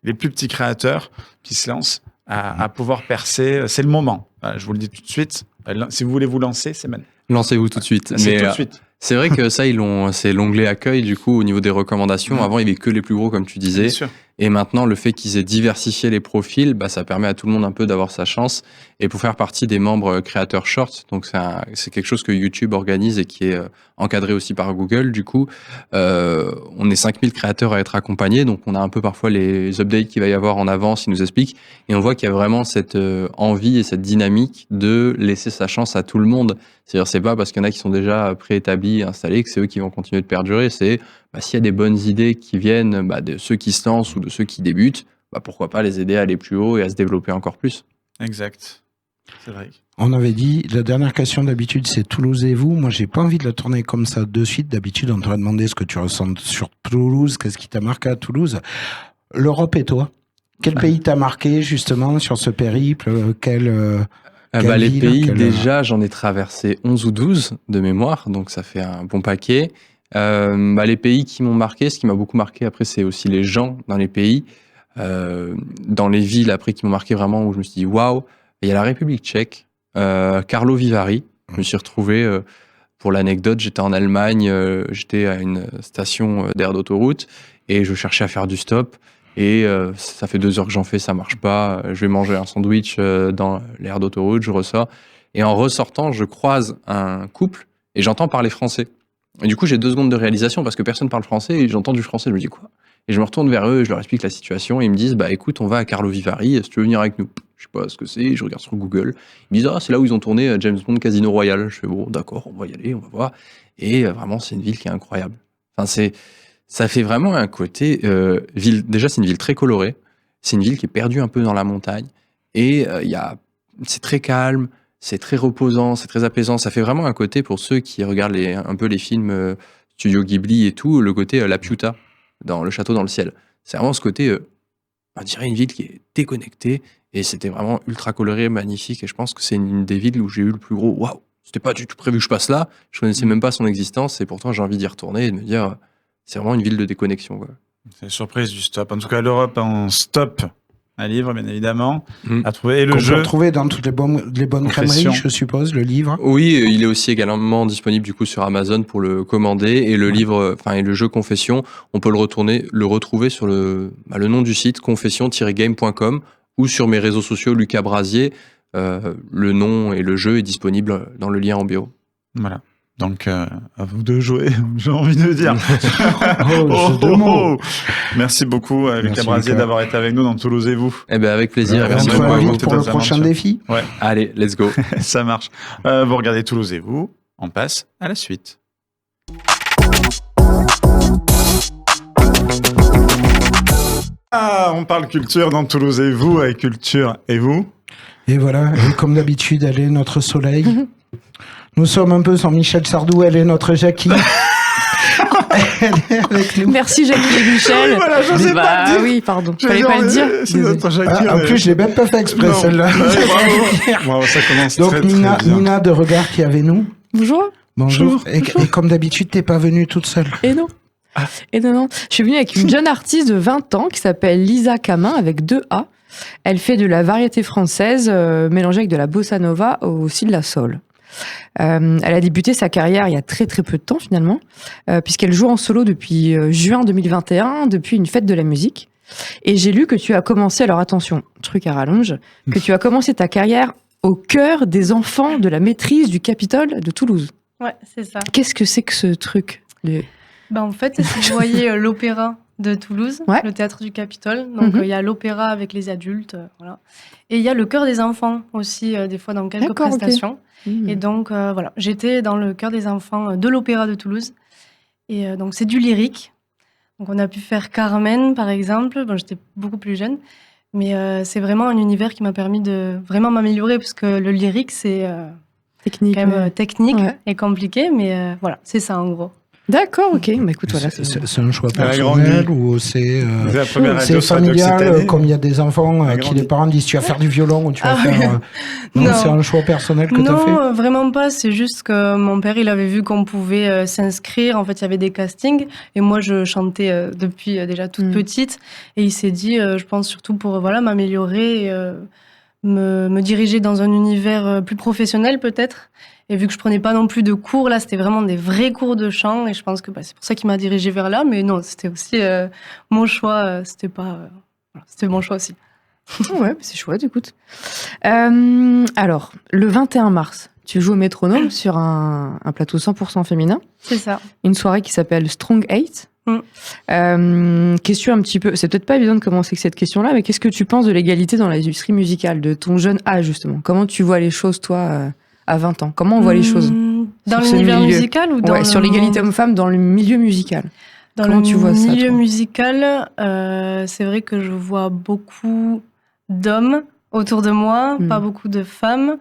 les plus petits créateurs qui se lancent à pouvoir percer. C'est le moment. Je vous le dis tout de suite. Si vous voulez vous lancer, c'est maintenant. Lancez-vous tout de suite. C'est tout de suite. C'est vrai que ça, c'est l'onglet accueil, du coup, au niveau des recommandations. Avant, il n'y avait que les plus gros, comme tu disais. Bien sûr. Et maintenant, le fait qu'ils aient diversifié les profils, ça permet à tout le monde un peu d'avoir sa chance. Et pour faire partie des membres créateurs shorts, donc c'est quelque chose que YouTube organise et qui est encadré aussi par Google. Du coup, on est 5000 créateurs à être accompagnés. Donc, on a un peu parfois les updates qu'il va y avoir en avance, ils nous expliquent. Et on voit qu'il y a vraiment cette envie et cette dynamique de laisser sa chance à tout le monde. C'est-à-dire, c'est pas parce qu'il y en a qui sont déjà préétablis, installés, que c'est eux qui vont continuer de perdurer. C'est s'il y a des bonnes idées qui viennent de ceux qui se lancent ou de ceux qui débutent, pourquoi pas les aider à aller plus haut et à se développer encore plus. Exact. C'est vrai. On avait dit, la dernière question d'habitude, c'est Toulouse et vous. Moi, j'ai pas envie de la tourner comme ça de suite. D'habitude, on t'aurait demandé ce que tu ressens sur Toulouse, qu'est-ce qui t'a marqué à Toulouse. L'Europe et toi, quel pays t'a marqué justement sur ce périple? Les pays, déjà, j'en ai traversé 11 ou 12 de mémoire, donc ça fait un bon paquet. Les pays qui m'ont marqué, ce qui m'a beaucoup marqué après, c'est aussi les gens dans les pays. Dans les villes après qui m'ont marqué vraiment, où je me suis dit waouh, il y a la République tchèque, Karlovy Vary. Je me suis retrouvé, pour l'anecdote, j'étais en Allemagne, j'étais à une station d'aire d'autoroute et je cherchais à faire du stop. Et ça fait 2 heures que j'en fais, ça marche pas. Je vais manger un sandwich dans l'aire d'autoroute, je ressors. Et en ressortant, je croise un couple et j'entends parler français. Et du coup, j'ai 2 secondes de réalisation parce que personne parle français et j'entends du français. Je me dis quoi? Et je me retourne vers eux et je leur explique la situation. Et ils me disent, écoute, on va à Karlovy Vary, si tu veux venir avec nous. Je sais pas ce que c'est, je regarde sur Google. Ils me disent, c'est là où ils ont tourné James Bond Casino Royale. Je fais, bon, d'accord, on va y aller, on va voir. Et vraiment, c'est une ville qui est incroyable. Enfin, ça fait vraiment un côté ville. Déjà, c'est une ville très colorée. C'est une ville qui est perdue un peu dans la montagne. Et c'est très calme, c'est très reposant, c'est très apaisant. Ça fait vraiment un côté, pour ceux qui regardent un peu les films Studio Ghibli et tout, le côté La Piuta, dans Le Château dans le ciel. C'est vraiment ce côté, on dirait une ville qui est déconnectée. Et c'était vraiment ultra coloré, magnifique. Et je pense que c'est une des villes où j'ai eu le plus gros waouh. C'était pas du tout prévu que je passe là. Je connaissais même pas son existence. Et pourtant, j'ai envie d'y retourner et de me dire, c'est vraiment une ville de déconnexion, quoi. C'est une surprise du stop. En tout cas, l'Europe en stop. Un livre, bien évidemment, à trouver. Et le qu'on jeu. peut retrouver dans toutes les bonnes crèmeries, je suppose, le livre. Oui, il est aussi également disponible du coup sur Amazon pour le commander. Et le livre, et le jeu Confession, on peut le retrouver sur le nom du site confession-game.com ou sur mes réseaux sociaux Lucas Brasier. Le nom et le jeu est disponible dans le lien en bio. Voilà. Donc, à vous de jouer, j'ai envie de dire. Merci beaucoup, Lucas Brasier, d'avoir été avec nous dans Toulouse et vous. Avec plaisir. Merci beaucoup pour le prochain défi. Ouais. Allez, let's go. Ça marche. Vous regardez Toulouse et vous. On passe à la suite. On parle culture dans Toulouse et vous, avec Culture et vous. Et voilà, et comme d'habitude, elle est notre soleil. Nous sommes un peu sans Michel Sardou, elle est notre Jackie. avec nous. Merci Jacqueline et Michel. Oui, voilà, j'osais pas le dire. Oui, pardon. Fallait pas le dire. En plus, je l'ai même pas fait exprès, celle-là. Bravo, ça commence Donc, très, très Nina, bien. Nina de Regard qui est avec nous. Bonjour. Bonjour. Et comme d'habitude, t'es pas venue toute seule. Et non. Et non. Je suis venue avec une jeune artiste de 20 ans qui s'appelle Lisa Camin avec 2 A. Elle fait de la variété française mélangée avec de la bossa nova aussi de la soul. Elle a débuté sa carrière il y a très très peu de temps finalement, puisqu'elle joue en solo depuis juin 2021, depuis une fête de la musique. Et j'ai lu que tu as commencé, alors attention, truc à rallonge, que tu as commencé ta carrière au cœur des enfants de la maîtrise du Capitole de Toulouse. Ouais, c'est ça. Qu'est-ce que c'est que ce truc En fait, si vous voyez l'opéra de Toulouse, le théâtre du Capitole, donc il y a l'opéra avec les adultes, voilà. Et il y a le chœur des enfants aussi, des fois dans quelques prestations. Okay. Et donc, voilà, j'étais dans le chœur des enfants de l'Opéra de Toulouse. Et donc, c'est du lyrique. Donc, on a pu faire Carmen, par exemple. Bon, j'étais beaucoup plus jeune. Mais c'est vraiment un univers qui m'a permis de vraiment m'améliorer, parce que le lyrique, c'est technique, quand même technique et compliqué. Mais voilà, c'est ça, en gros. D'accord, ok. Bah, écoute, voilà, c'est un choix personnel ou c'est familial, comme il y a des enfants qui les parents disent tu vas faire du violon ou tu vas faire... Non, c'est un choix personnel que tu as fait? Non, vraiment pas. C'est juste que mon père, il avait vu qu'on pouvait s'inscrire. En fait, il y avait des castings. Et moi, je chantais depuis déjà toute petite. Et il s'est dit, je pense surtout pour m'améliorer et me diriger dans un univers plus professionnel peut-être. Et vu que je prenais pas non plus de cours, là, c'était vraiment des vrais cours de chant. Et je pense que c'est pour ça qu'il m'a dirigée vers là. Mais non, c'était aussi mon choix. C'était mon choix aussi. Ouais, c'est chouette, écoute. Alors, le 21 mars, tu joues au Métronome sur un plateau 100% féminin. C'est ça. Une soirée qui s'appelle Strong 8. Question un petit peu... C'est peut-être pas évident de commencer avec cette question-là, mais qu'est-ce que tu penses de l'égalité dans l'industrie musicale, de ton jeune âge, justement? Comment tu vois les choses, toi à 20 ans? Comment on voit les choses? Dans l'univers musical ou dans sur l'égalité homme-femme dans le milieu musical. Comment tu vois ça? Dans le milieu musical, c'est vrai que je vois beaucoup d'hommes autour de moi, pas beaucoup de femmes.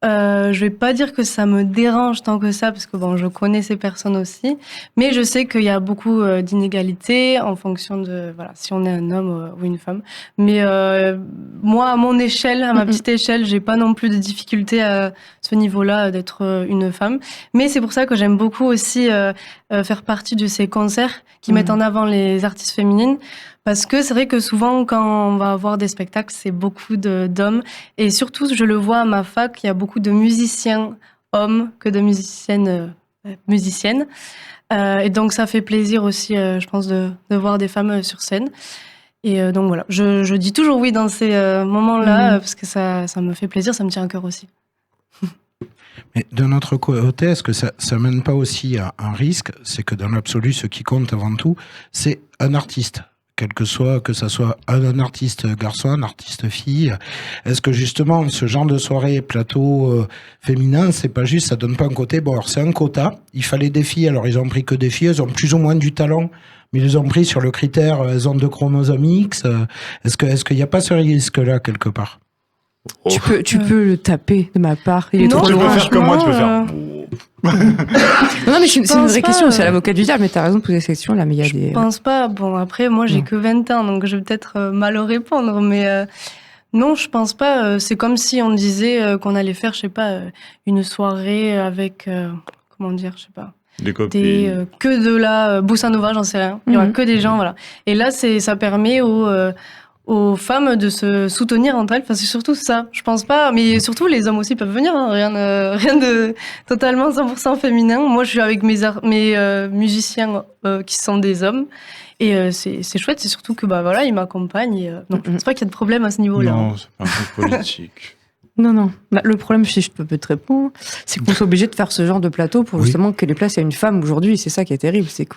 Je vais pas dire que ça me dérange tant que ça, parce que je connais ces personnes aussi, mais je sais qu'il y a beaucoup d'inégalités en fonction de si on est un homme ou une femme. Mais moi, à mon échelle, à ma petite échelle, j'ai pas non plus de difficulté à ce niveau-là d'être une femme. Mais c'est pour ça que j'aime beaucoup aussi faire partie de ces concerts qui mettent en avant les artistes féminines. Parce que c'est vrai que souvent, quand on va avoir des spectacles, c'est beaucoup d'hommes. Et surtout, je le vois à ma fac, il y a beaucoup de musiciens hommes que de musiciennes. Et donc, ça fait plaisir aussi, je pense, de voir des femmes sur scène. Et donc, voilà, je dis toujours oui dans ces moments-là, parce que ça me fait plaisir, ça me tient à cœur aussi. Mais de notre côté, est-ce que ça mène pas aussi à un risque? C'est que dans l'absolu, ce qui compte avant tout, c'est un artiste. Que ça soit un artiste garçon, un artiste fille. Est-ce que justement, ce genre de soirée plateau féminin, c'est pas juste, ça donne pas un côté, alors c'est un quota, il fallait des filles, alors ils ont pris que des filles, elles ont plus ou moins du talent, mais ils les ont pris sur le critère, elles ont 2 chromosomes X. Est-ce qu'il n'y a pas ce risque-là, quelque part? Tu peux le taper de ma part, il est trop loin. Tu peux faire comme moi, tu peux faire... non, mais c'est une vraie question, c'est l'avocat du diable, mais t'as raison de poser cette question là, mais il y a des... Je pense pas, après moi j'ai que 20 ans, donc je vais peut-être mal répondre, mais non, je pense pas, c'est comme si on disait qu'on allait faire, je sais pas, une soirée avec, comment dire, je sais pas... Des copines. Que de la bossa nova, j'en sais rien, il y aura que des gens, voilà. Et là, ça permet aux femmes de se soutenir entre elles. Enfin, c'est surtout ça, je pense pas. Mais surtout, les hommes aussi peuvent venir. Hein. Rien de totalement 100% féminin. Moi, je suis avec mes musiciens qui sont des hommes. Et c'est chouette. C'est surtout que ils m'accompagnent. Donc, je pense pas qu'il y a de problème à ce niveau-là. Non, c'est pas un truc politique. Non. Le problème, si je peux te répondre, c'est qu'on soit obligé de faire ce genre de plateau pour justement que les places à une femme aujourd'hui. C'est ça qui est terrible. C'est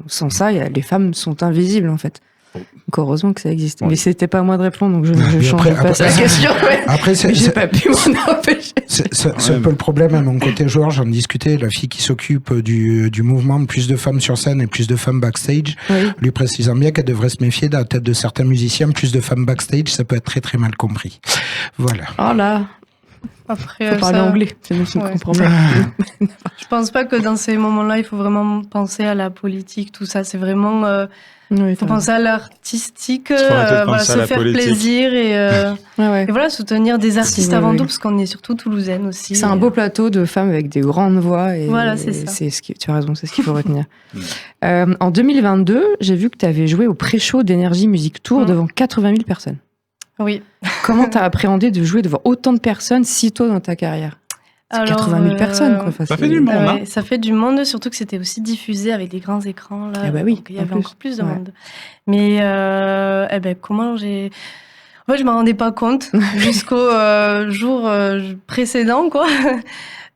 sans ça, les femmes sont invisibles, en fait. Donc heureusement que ça existe. Oui. Mais c'était pas à moi de répondre, donc je change pas la question. Après, j'ai pas pu m'en empêcher. C'est un peu le problème à mon côté joueur. J'en discutais, la fille qui s'occupe du mouvement plus de femmes sur scène et plus de femmes backstage, lui précisant bien qu'elle devrait se méfier de la tête de certains musiciens, plus de femmes backstage, ça peut être très très mal compris. Voilà. Oh là. Après, faut parler anglais, sinon tu ne comprends pas. Je pense pas que dans ces moments-là, il faut vraiment penser à la politique, tout ça. C'est vraiment... Il faut penser à l'artistique, se faire plaisir et voilà, soutenir des artistes avant tout, parce qu'on est surtout toulousaine aussi. C'est un beau plateau de femmes avec des grandes voix. Et voilà, c'est ça. Tu as raison, c'est ce qu'il faut retenir. En 2022, j'ai vu que tu avais joué au pré-show d'Énergie Music Tour devant 80 000 personnes. Oui. Comment tu as appréhendé de jouer devant autant de personnes si tôt dans ta carrière? 80 000 personnes, quoi. Ça fait du monde, hein. Ça fait du monde, surtout que c'était aussi diffusé avec des grands écrans, là. Ah bah oui, donc il y avait encore plus de monde. Mais, comment j'ai... En fait, je m'en rendais pas compte jusqu'au jour précédent, quoi.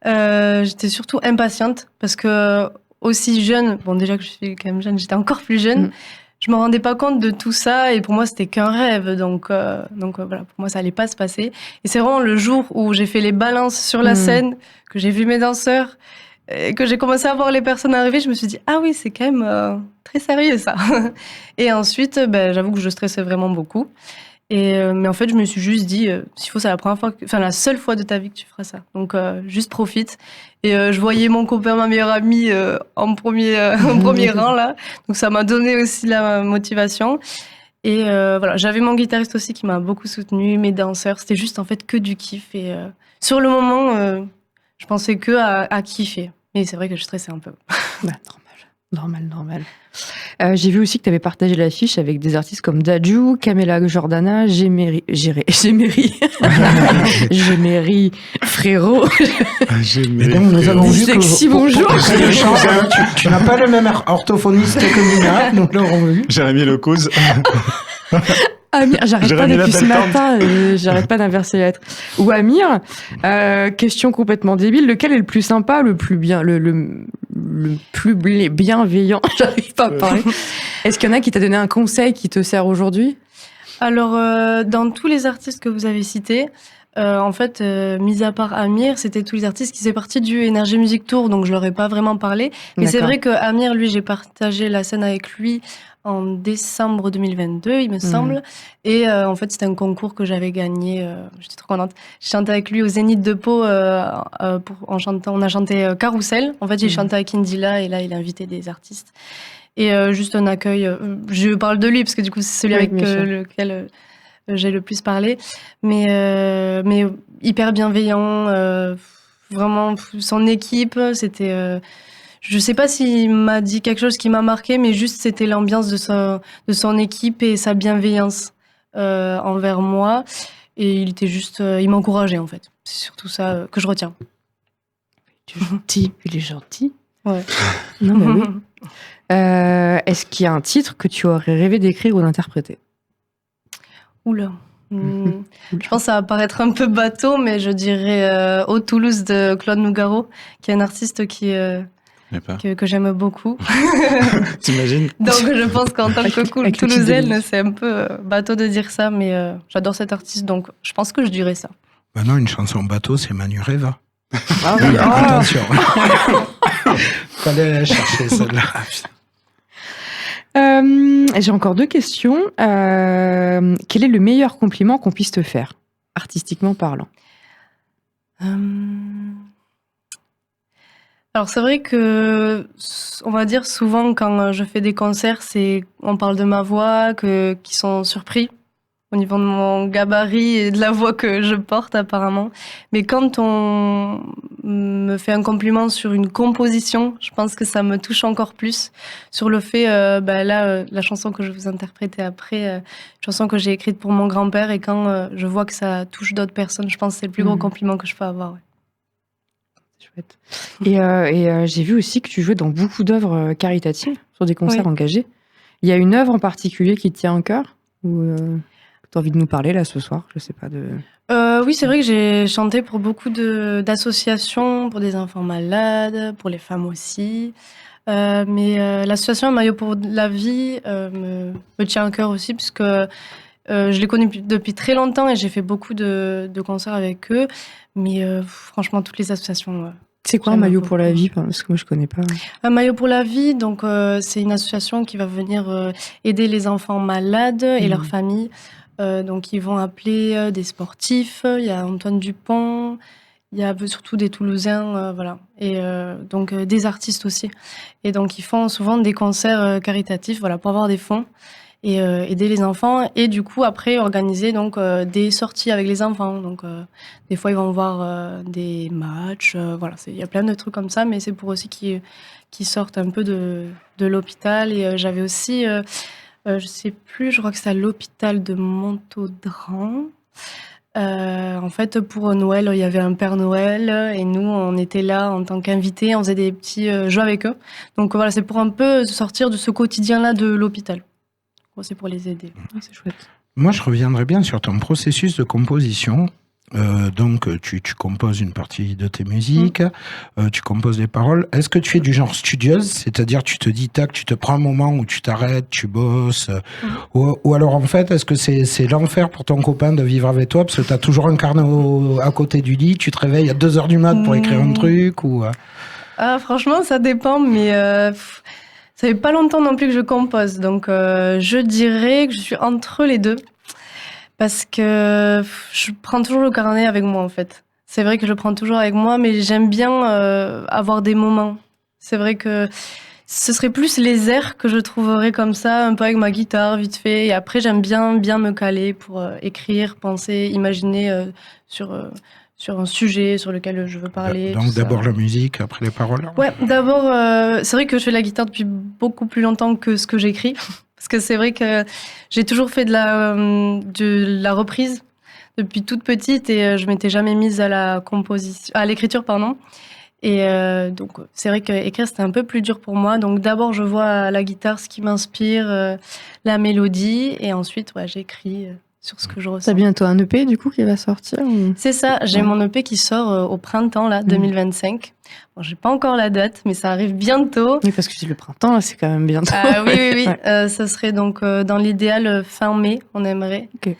J'étais surtout impatiente parce que, aussi jeune, bon, déjà que je suis quand même jeune, j'étais encore plus jeune. Je me rendais pas compte de tout ça et pour moi c'était qu'un rêve, donc voilà, pour moi ça allait pas se passer. Et c'est vraiment le jour où j'ai fait les balances sur la scène, que j'ai vu mes danseurs, et que j'ai commencé à voir les personnes arriver, je me suis dit ah oui, c'est quand même très sérieux ça. Et ensuite, j'avoue que je stressais vraiment beaucoup. Mais en fait, je me suis juste dit, s'il faut, c'est la seule fois de ta vie que tu feras ça. Donc, juste profite. Et je voyais mon copain, ma meilleure amie, en premier rang, là. Donc, ça m'a donné aussi la motivation. Et voilà, j'avais mon guitariste aussi qui m'a beaucoup soutenue, mes danseurs. C'était juste, en fait, que du kiff. Et sur le moment, je pensais que à kiffer. Mais c'est vrai que je stressais un peu. Normal. J'ai vu aussi que tu avais partagé l'affiche avec des artistes comme Dadju, Camela Jordana, Géméry, Frérot. Et donc nous avons vu Sexy, bonjour. Tu n'as pas le même orthophoniste que Mina, nous l'avons vu. Jérémy Lecause. Amir, j'arrête pas depuis ce matin, j'arrête pas d'inverser les lettres. Ou Amir, question complètement débile, lequel est le plus sympa, le plus bien, le plus bienveillant, j'arrive pas à parler. Est-ce qu'il y en a qui t'a donné un conseil qui te sert aujourd'hui? Alors, dans tous les artistes que vous avez cités, en fait, mis à part Amir, c'était tous les artistes qui faisaient partie du Énergie Music Tour, donc je leur ai pas vraiment parlé. Mais c'est vrai que Amir, lui, j'ai partagé la scène avec lui en décembre 2022, il me semble. Et en fait, c'était un concours que j'avais gagné. J'étais trop contente. J'ai chanté avec lui au Zénith de Pau. On a chanté Carousel. En fait, j'ai chanté avec Indila et là, il a invité des artistes. Et juste un accueil. Je parle de lui parce que du coup, c'est celui avec lequel j'ai le plus parlé. Mais hyper bienveillant. Vraiment, son équipe, c'était... Je sais pas s'il m'a dit quelque chose qui m'a marqué, mais juste c'était l'ambiance de son équipe et sa bienveillance envers moi. Et il était juste... il m'encourageait, en fait. C'est surtout ça que je retiens. Il est gentil. Ouais. Non, mais oui. Est-ce qu'il y a un titre que tu aurais rêvé d'écrire ou d'interpréter? Oula. Je pense que ça va paraître un peu bateau, mais je dirais Au Toulouse de Claude Nougaro, qui est un artiste que j'aime beaucoup. T'imagines? Donc je pense qu'en tant que Toulousaine, c'est un peu bateau de dire ça, mais j'adore cet artiste, donc je pense que je dirais ça. Bah non, une chanson bateau, c'est Manu Reva. Ah oui, attention. Fallait la chercher celle-là. J'ai encore deux questions. Quel est le meilleur compliment qu'on puisse te faire, artistiquement parlant? Alors c'est vrai que, on va dire souvent quand je fais des concerts, on parle de ma voix, qui sont surpris au niveau de mon gabarit et de la voix que je porte apparemment. Mais quand on me fait un compliment sur une composition, je pense que ça me touche encore plus sur le fait, la chanson que je vous interprétais après, une chanson que j'ai écrite pour mon grand-père, et quand je vois que ça touche d'autres personnes, je pense que c'est le plus gros compliment que je peux avoir. Ouais. Chouette. Et j'ai vu aussi que tu jouais dans beaucoup d'œuvres caritatives, sur des concerts engagés. Il y a une œuvre en particulier qui te tient à cœur, ou tu as envie de nous parler là ce soir? Je sais pas de... Oui, c'est vrai que j'ai chanté pour beaucoup d'associations, pour des enfants malades, pour les femmes aussi. Mais l'association Maillot pour la vie me tient à cœur aussi, puisque je les connais depuis très longtemps et j'ai fait beaucoup de concerts avec eux. Mais franchement, toutes les associations... c'est quoi un Maillot pour la vie? Parce que moi, je connais pas. Un Maillot pour la vie, donc c'est une association qui va venir aider les enfants malades et leurs familles Donc ils vont appeler des sportifs, il y a Antoine Dupont, il y a surtout des Toulousains, voilà. Et donc des artistes aussi. Et donc ils font souvent des concerts caritatifs, voilà, pour avoir des fonds et aider les enfants. Et du coup après organiser donc des sorties avec les enfants. Donc des fois ils vont voir des matchs, voilà. Il y a plein de trucs comme ça, mais c'est pour aussi qu'ils sortent un peu de l'hôpital. Et j'avais aussi, je sais plus, je crois que c'est à l'hôpital de Montaudran. En fait, pour Noël, il y avait un Père Noël et nous, on était là en tant qu'invités, on faisait des petits jeux avec eux. Donc voilà, c'est pour un peu sortir de ce quotidien-là de l'hôpital. Bon, c'est pour les aider. C'est chouette. Moi, je reviendrai bien sur ton processus de composition. Donc, tu composes une partie de tes musiques, tu composes les paroles. Est-ce que tu es du genre studieuse, c'est-à-dire tu te dis, tac, tu te prends un moment où tu t'arrêtes, tu bosses, ou alors en fait, est-ce que c'est l'enfer pour ton copain de vivre avec toi parce que tu as toujours un carnet à côté du lit, tu te réveilles à 2h du mat pour écrire un truc ou franchement, ça dépend, mais ça fait pas longtemps non plus que je compose, donc je dirais que je suis entre les deux. Parce que je prends toujours le carnet avec moi, en fait. C'est vrai que je le prends toujours avec moi, mais j'aime bien avoir des moments. C'est vrai que ce serait plus les airs que je trouverais comme ça, un peu avec ma guitare, vite fait. Et après, j'aime bien me caler pour écrire, penser, imaginer sur un sujet sur lequel je veux parler. Donc d'abord la musique, après les paroles. Ouais, d'abord, c'est vrai que je fais la guitare depuis beaucoup plus longtemps que ce que j'écris. Parce que c'est vrai que j'ai toujours fait de la reprise depuis toute petite et je m'étais jamais mise à l'écriture, pardon. Et donc c'est vrai qu'écrire c'était un peu plus dur pour moi. Donc d'abord je vois à la guitare ce qui m'inspire, la mélodie, et ensuite j'écris sur ce que je ressens. T'as bientôt un EP du coup qui va sortir ou... C'est ça, j'ai mon EP qui sort au printemps là, 2025. Bon, j'ai pas encore la date, mais ça arrive bientôt. Oui, parce que le printemps là, c'est quand même bientôt. Ah oui. Ouais. Ça serait donc dans l'idéal fin mai, on aimerait. Ok.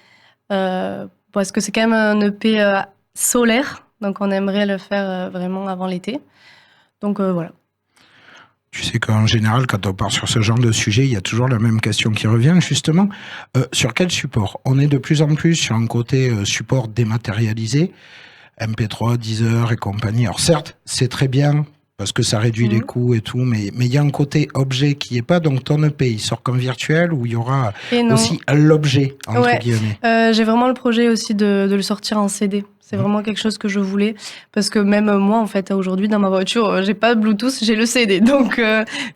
Parce que c'est quand même un EP solaire, donc on aimerait le faire vraiment avant l'été. Donc voilà. Tu sais qu'en général, quand on part sur ce genre de sujet, il y a toujours la même question qui revient, justement. Sur quel support ? On est de plus en plus sur un côté support dématérialisé, MP3, Deezer et compagnie. Alors certes, c'est très bien, parce que ça réduit les coûts et tout, mais il y a un côté objet qui n'y est pas. Donc ton EP, il sort comme virtuel ou il y aura aussi l'objet, entre guillemets. J'ai vraiment le projet aussi de le sortir en CD. C'est vraiment quelque chose que je voulais, parce que même moi, en fait, aujourd'hui, dans ma voiture, j'ai pas de Bluetooth, j'ai le CD. Donc,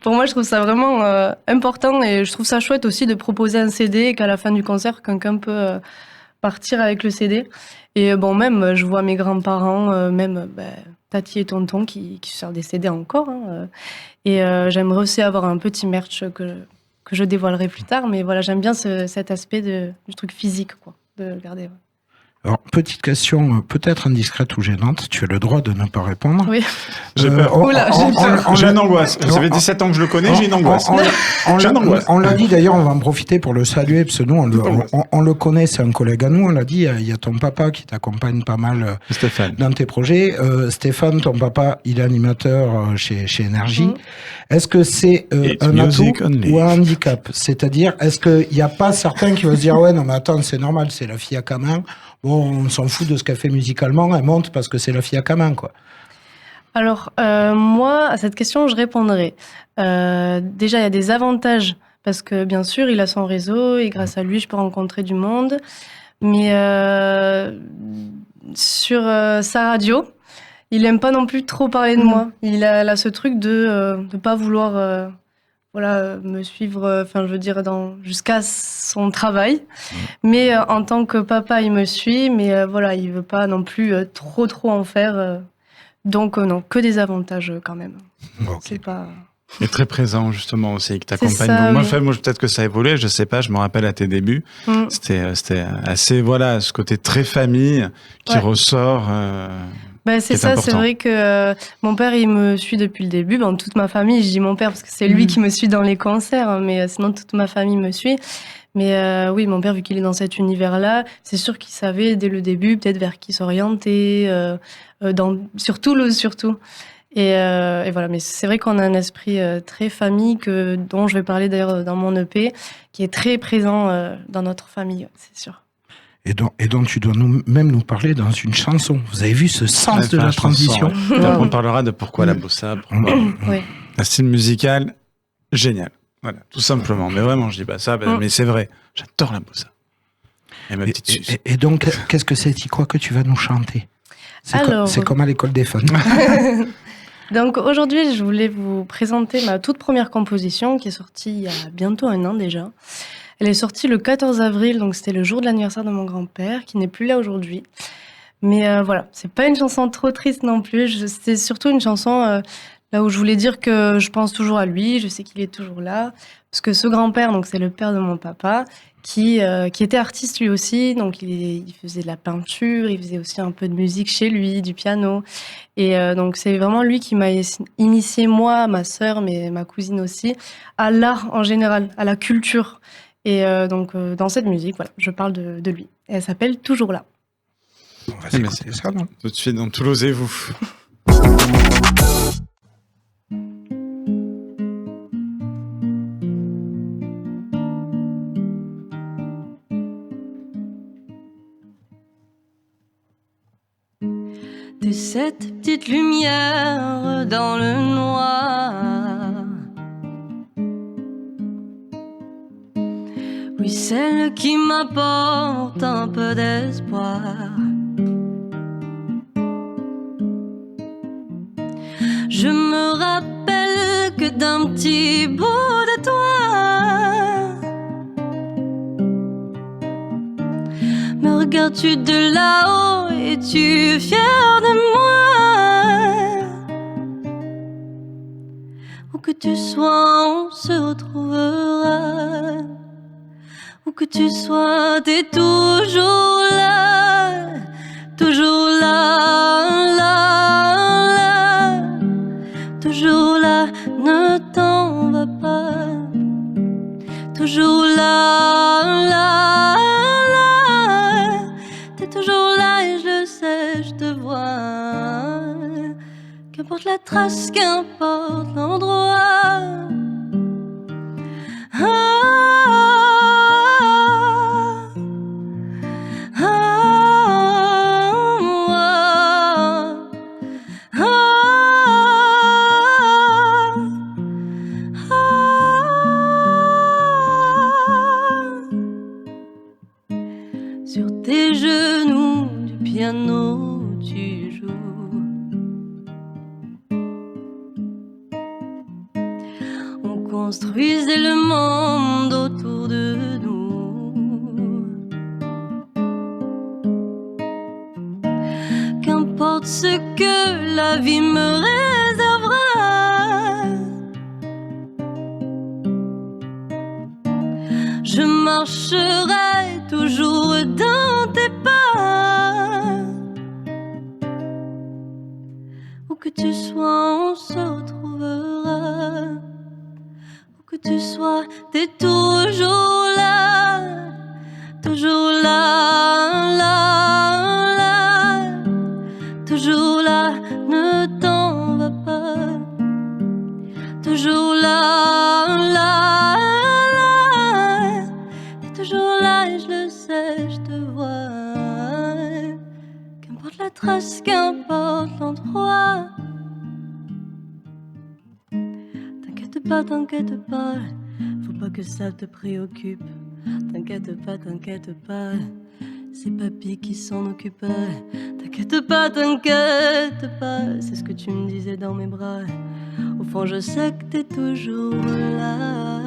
pour moi, je trouve ça vraiment important, et je trouve ça chouette aussi de proposer un CD et qu'à la fin du concert, quelqu'un peut partir avec le CD. Et bon, même, je vois mes grands-parents, même tati et tonton qui sortent des CD encore. Et j'aimerais aussi avoir un petit merch que je dévoilerai plus tard. Mais voilà, j'aime bien cet aspect du truc physique, quoi, de le garder. Ouais. Alors, petite question peut-être indiscrète ou gênante, tu as le droit de ne pas répondre. Oui. J'ai peur. J'ai une angoisse. Ça fait 17 ans que je le connais, j'ai une angoisse. On l'a dit d'ailleurs, on va en profiter pour le saluer, parce que nous, on le connaît, c'est un collègue à nous, on l'a dit, il y a ton papa qui t'accompagne pas mal Stéphane. Dans tes projets. Stéphane, ton papa, il est animateur chez Énergie. Est-ce que c'est un atout ou un handicap ? C'est-à-dire, est-ce qu'il n'y a pas certains qui vont se dire, ouais, non mais attends, c'est normal, c'est la fille à Camin. Bon, on s'en fout de ce qu'elle fait musicalement, elle monte parce que c'est la fille à Camin, quoi. Alors, moi, à cette question, je répondrai. Déjà, il y a des avantages, parce que bien sûr, il a son réseau, et grâce à lui, je peux rencontrer du monde. Mais sur sa radio, il aime pas non plus trop parler de moi. Il a ce truc de pas vouloir... me suivre, je veux dire, jusqu'à son travail. Mais en tant que papa, il me suit, mais il veut pas non plus trop en faire. Donc non, que des avantages quand même. Okay. C'est pas... Et très présent justement aussi, qui t'accompagne. Ça, moi, peut-être que ça a évolué, je sais pas, je me rappelle à tes débuts, c'était assez, ce côté très famille qui ressort. C'est ça, important. C'est vrai que mon père, il me suit depuis le début. Toute ma famille, je dis mon père parce que c'est lui qui me suit dans les concerts, mais sinon toute ma famille me suit. Mais oui, mon père, vu qu'il est dans cet univers-là, c'est sûr qu'il savait dès le début peut-être vers qui s'orienter, surtout. Et voilà, mais c'est vrai qu'on a un esprit très famille dont je vais parler d'ailleurs dans mon EP, qui est très présent dans notre famille, c'est sûr. et dont tu dois même nous parler dans une chanson. Vous avez vu ce sens de la transition? On parlera de pourquoi la bossa, un style musical génial. Voilà, tout simplement. Mais vraiment, je dis pas ça, mais c'est vrai. J'adore la bossa. Et donc, qu'est-ce que c'est, quoi que tu vas nous chanter? C'est comme à l'école des fans. Donc aujourd'hui, je voulais vous présenter ma toute première composition qui est sortie il y a bientôt 1 an déjà. Elle est sortie le 14 avril, donc c'était le jour de l'anniversaire de mon grand-père, qui n'est plus là aujourd'hui. Mais voilà, c'est pas une chanson trop triste non plus. C'est surtout une chanson là où je voulais dire que je pense toujours à lui, je sais qu'il est toujours là. Parce que ce grand-père, donc c'est le père de mon papa, qui était artiste lui aussi, donc il faisait de la peinture, il faisait aussi un peu de musique chez lui, du piano. Et donc c'est vraiment lui qui m'a initié, moi, ma sœur, mais ma cousine aussi, à l'art en général, à la culture. Et donc dans cette musique, voilà, je parle de lui. Et elle s'appelle Toujours là. On va s'écouter ça, non? Tout de suite dans Toulouse et vous. T'es cette petite lumière dans le noir. Oui, celle qui m'apporte un peu d'espoir. Je me rappelle que d'un petit bout de toi me regardes-tu de là-haut? Es-tu fier de moi? Où que tu sois, on se retrouvera. Où que tu sois, t'es toujours là. Toujours là, là, là. Toujours là, ne t'en va pas. Toujours là, là, là. T'es toujours là et je le sais, je te vois. Qu'importe la trace, qu'importe l'endroit. Sur tes genoux du piano tu joues. On construisait le monde autour de nous. Qu'importe ce que la vie me réservera, je marcherai toujours dans tes pas. Où que tu sois, on se retrouvera. Où que tu sois, t'es toujours là. Toujours là, là, là. Toujours là, ne t'en va pas. Toujours là, là, là. T'es toujours là et je le sais, je te vois. Qu'importe la trace, qu'importe l'endroit. T'inquiète pas, faut pas que ça te préoccupe. T'inquiète pas, c'est papy qui s'en occupe. T'inquiète pas, c'est ce que tu me disais dans mes bras. Au fond, je sais que t'es toujours là.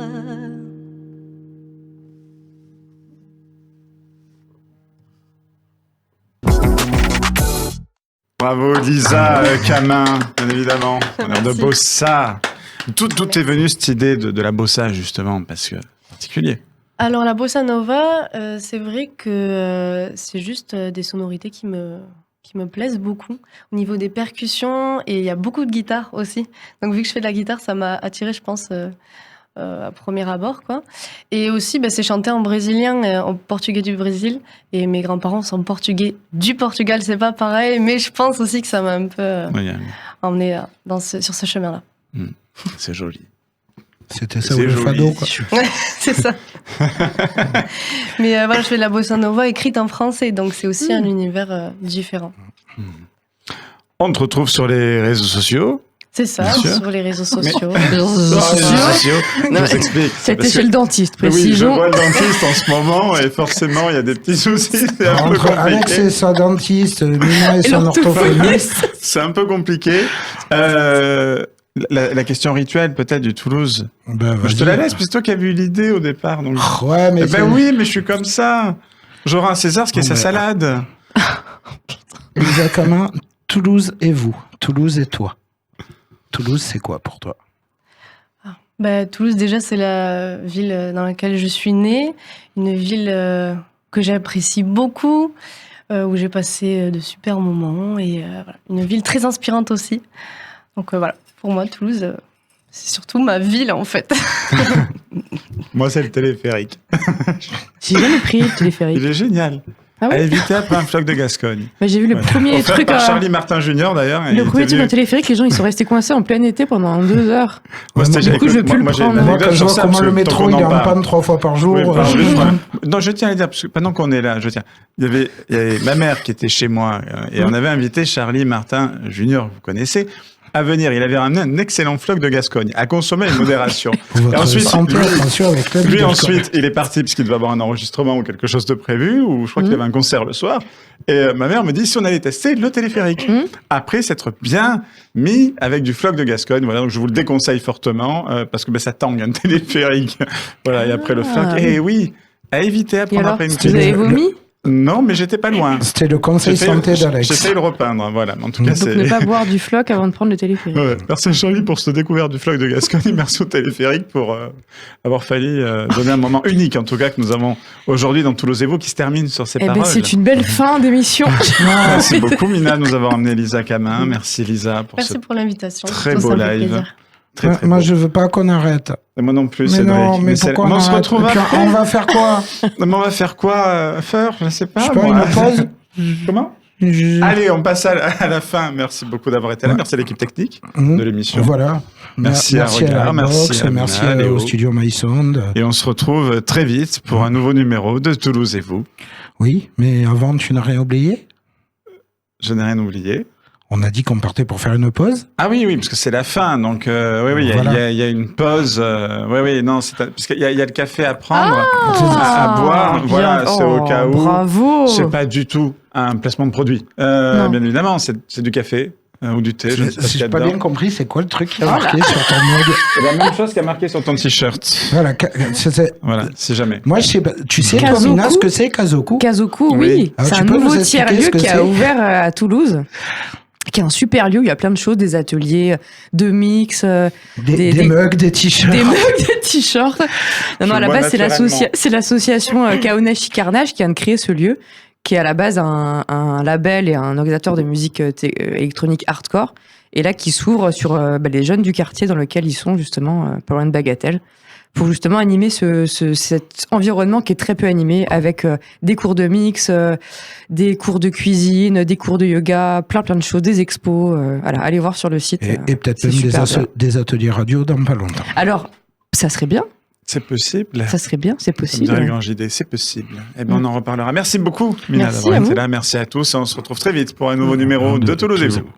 Bravo Lisa Camin, bien évidemment. On a de bossa. D'où est venue cette idée de la bossa justement, parce que particulier. Alors la bossa nova, c'est vrai que c'est juste des sonorités qui me plaisent beaucoup au niveau des percussions, et il y a beaucoup de guitare aussi. Donc vu que je fais de la guitare, ça m'a attirée, je pense, à premier abord, quoi. Et aussi, c'est chanté en brésilien, en portugais du Brésil, et mes grands-parents sont portugais du Portugal, c'est pas pareil, mais je pense aussi que ça m'a un peu emmené sur ce chemin-là. C'est joli. C'était ça ou le fado, quoi. C'est ça. Mais voilà, je fais de la bossa nova écrite en français, donc c'est aussi un univers différent. On te retrouve sur les réseaux sociaux. C'est ça, sur les réseaux sociaux. Je vous explique. C'était chez le dentiste, précisément. Oui, je vois le dentiste en ce moment et forcément, il y a des petits soucis. C'est un peu compliqué. Alex et son dentiste, Mina et son orthophoniste. C'est un peu compliqué. La question rituelle, peut-être, du Toulouse. Je te la laisse, parce que c'est toi qui as eu l'idée au départ. Donc... Ouais, mais oui, mais je suis comme ça. J'aurai un César, ce qui est sa salade. Lisa Camin, Toulouse et vous. Toulouse et toi. Toulouse, c'est quoi pour toi? Toulouse, déjà, c'est la ville dans laquelle je suis née. Une ville que j'apprécie beaucoup, où j'ai passé de super moments. Et voilà. Une ville très inspirante aussi. Donc voilà, pour moi, Toulouse, c'est surtout ma ville, en fait. Moi, c'est le téléphérique. J'ai jamais pris le téléphérique. Il est génial. Ah oui, à éviter après un floc de Gascogne. J'ai vu le premier truc. Par Charlie Martin Junior d'ailleurs. Le premier truc en téléphérique, les gens ils sont restés coincés en plein été pendant 2 heures. Du coup, je veux plus le prendre. Moi, quand je vois comment le métro il est en panne 3 fois par jour. Non, je tiens à dire, parce que pendant qu'on est là, il y avait ma mère qui était chez moi et on avait invité Charlie Martin Junior, vous connaissez, à venir. Il avait ramené un excellent floc de Gascogne à consommer avec modération. Et ensuite, ensuite, il est parti parce qu'il devait avoir un enregistrement ou quelque chose de prévu, ou je crois qu'il y avait un concert le soir. Et ma mère me dit si on allait tester le téléphérique. Après s'être bien mis avec du floc de Gascogne. Voilà, donc je vous le déconseille fortement parce que ça tangue un téléphérique. Voilà, et après le floc. Et oui, à éviter à prendre après une petite. Vous avez vomi? Non, mais j'étais pas loin. C'était le conseil santé d'Alex. J'essaye de le repeindre, voilà. En tout cas, donc ne pas boire du floc avant de prendre le téléphérique. Ouais. Merci Charlie pour cette découverte du floc de Gascogne. Merci au téléphérique pour avoir failli donner un moment unique, en tout cas, que nous avons aujourd'hui dans Toulouse et vous, qui se termine sur ces paroles. C'est une belle fin d'émission. Merci beaucoup, Mina, de nous avoir amené Lisa Camin. Merci Lisa pour l'invitation. Très beau live. Très moi, je veux pas qu'on arrête. Et moi non plus, mais Cédric. Non, mais pourquoi on se retrouve après. On va faire quoi? On va faire quoi faire? Je sais pas. Je sais pas, une pause. Comment? Allez, on passe à la fin. Merci beaucoup d'avoir été là. Merci à l'équipe technique de l'émission. Voilà. Merci à Regard, merci au studio MySound. Et on se retrouve très vite pour un nouveau numéro de Toulouse et vous. Oui, mais avant, tu n'as rien oublié? Je n'ai rien oublié. On a dit qu'on partait pour faire une pause. Ah oui, parce que c'est la fin, donc oui, il y a une pause. Parce qu'il y a le café à prendre, à boire. Voilà, c'est au cas où. Bravo. C'est pas du tout un placement de produit. Bien évidemment, c'est du café ou du thé. Si j'ai pas bien compris, c'est quoi le truc qui a marqué sur ton mug? C'est la même chose qui a marqué sur ton t-shirt. Voilà, si jamais. Moi, je sais pas. Tu sais, toi, Mina, ce que c'est Kazoku? Kazoku, oui. C'est un nouveau tiers-lieu qui a ouvert à Toulouse. Qui est un super lieu où il y a plein de choses, des ateliers de mix, des mugs, des t-shirts. Des mugs, des t-shirts. Non, à la base, c'est l'association Kaonashi Carnage qui vient de créer ce lieu, qui est à la base un label et un organisateur de musique électronique hardcore, et là qui s'ouvre sur les jeunes du quartier dans lequel ils sont, justement, pas loin de Bagatelle, pour justement animer cet environnement qui est très peu animé, avec des cours de mix, des cours de cuisine, des cours de yoga, plein de choses, des expos. Voilà, allez voir sur le site. Et peut-être même des ateliers radio dans pas longtemps. Alors, ça serait bien. C'est possible. Ça serait bien, c'est possible. C'est une grande idée, c'est possible. Eh bien, on en reparlera. Merci beaucoup, Mina, d'avoir été là. Merci à tous. Et on se retrouve très vite pour un nouveau numéro de Toulouse et vous.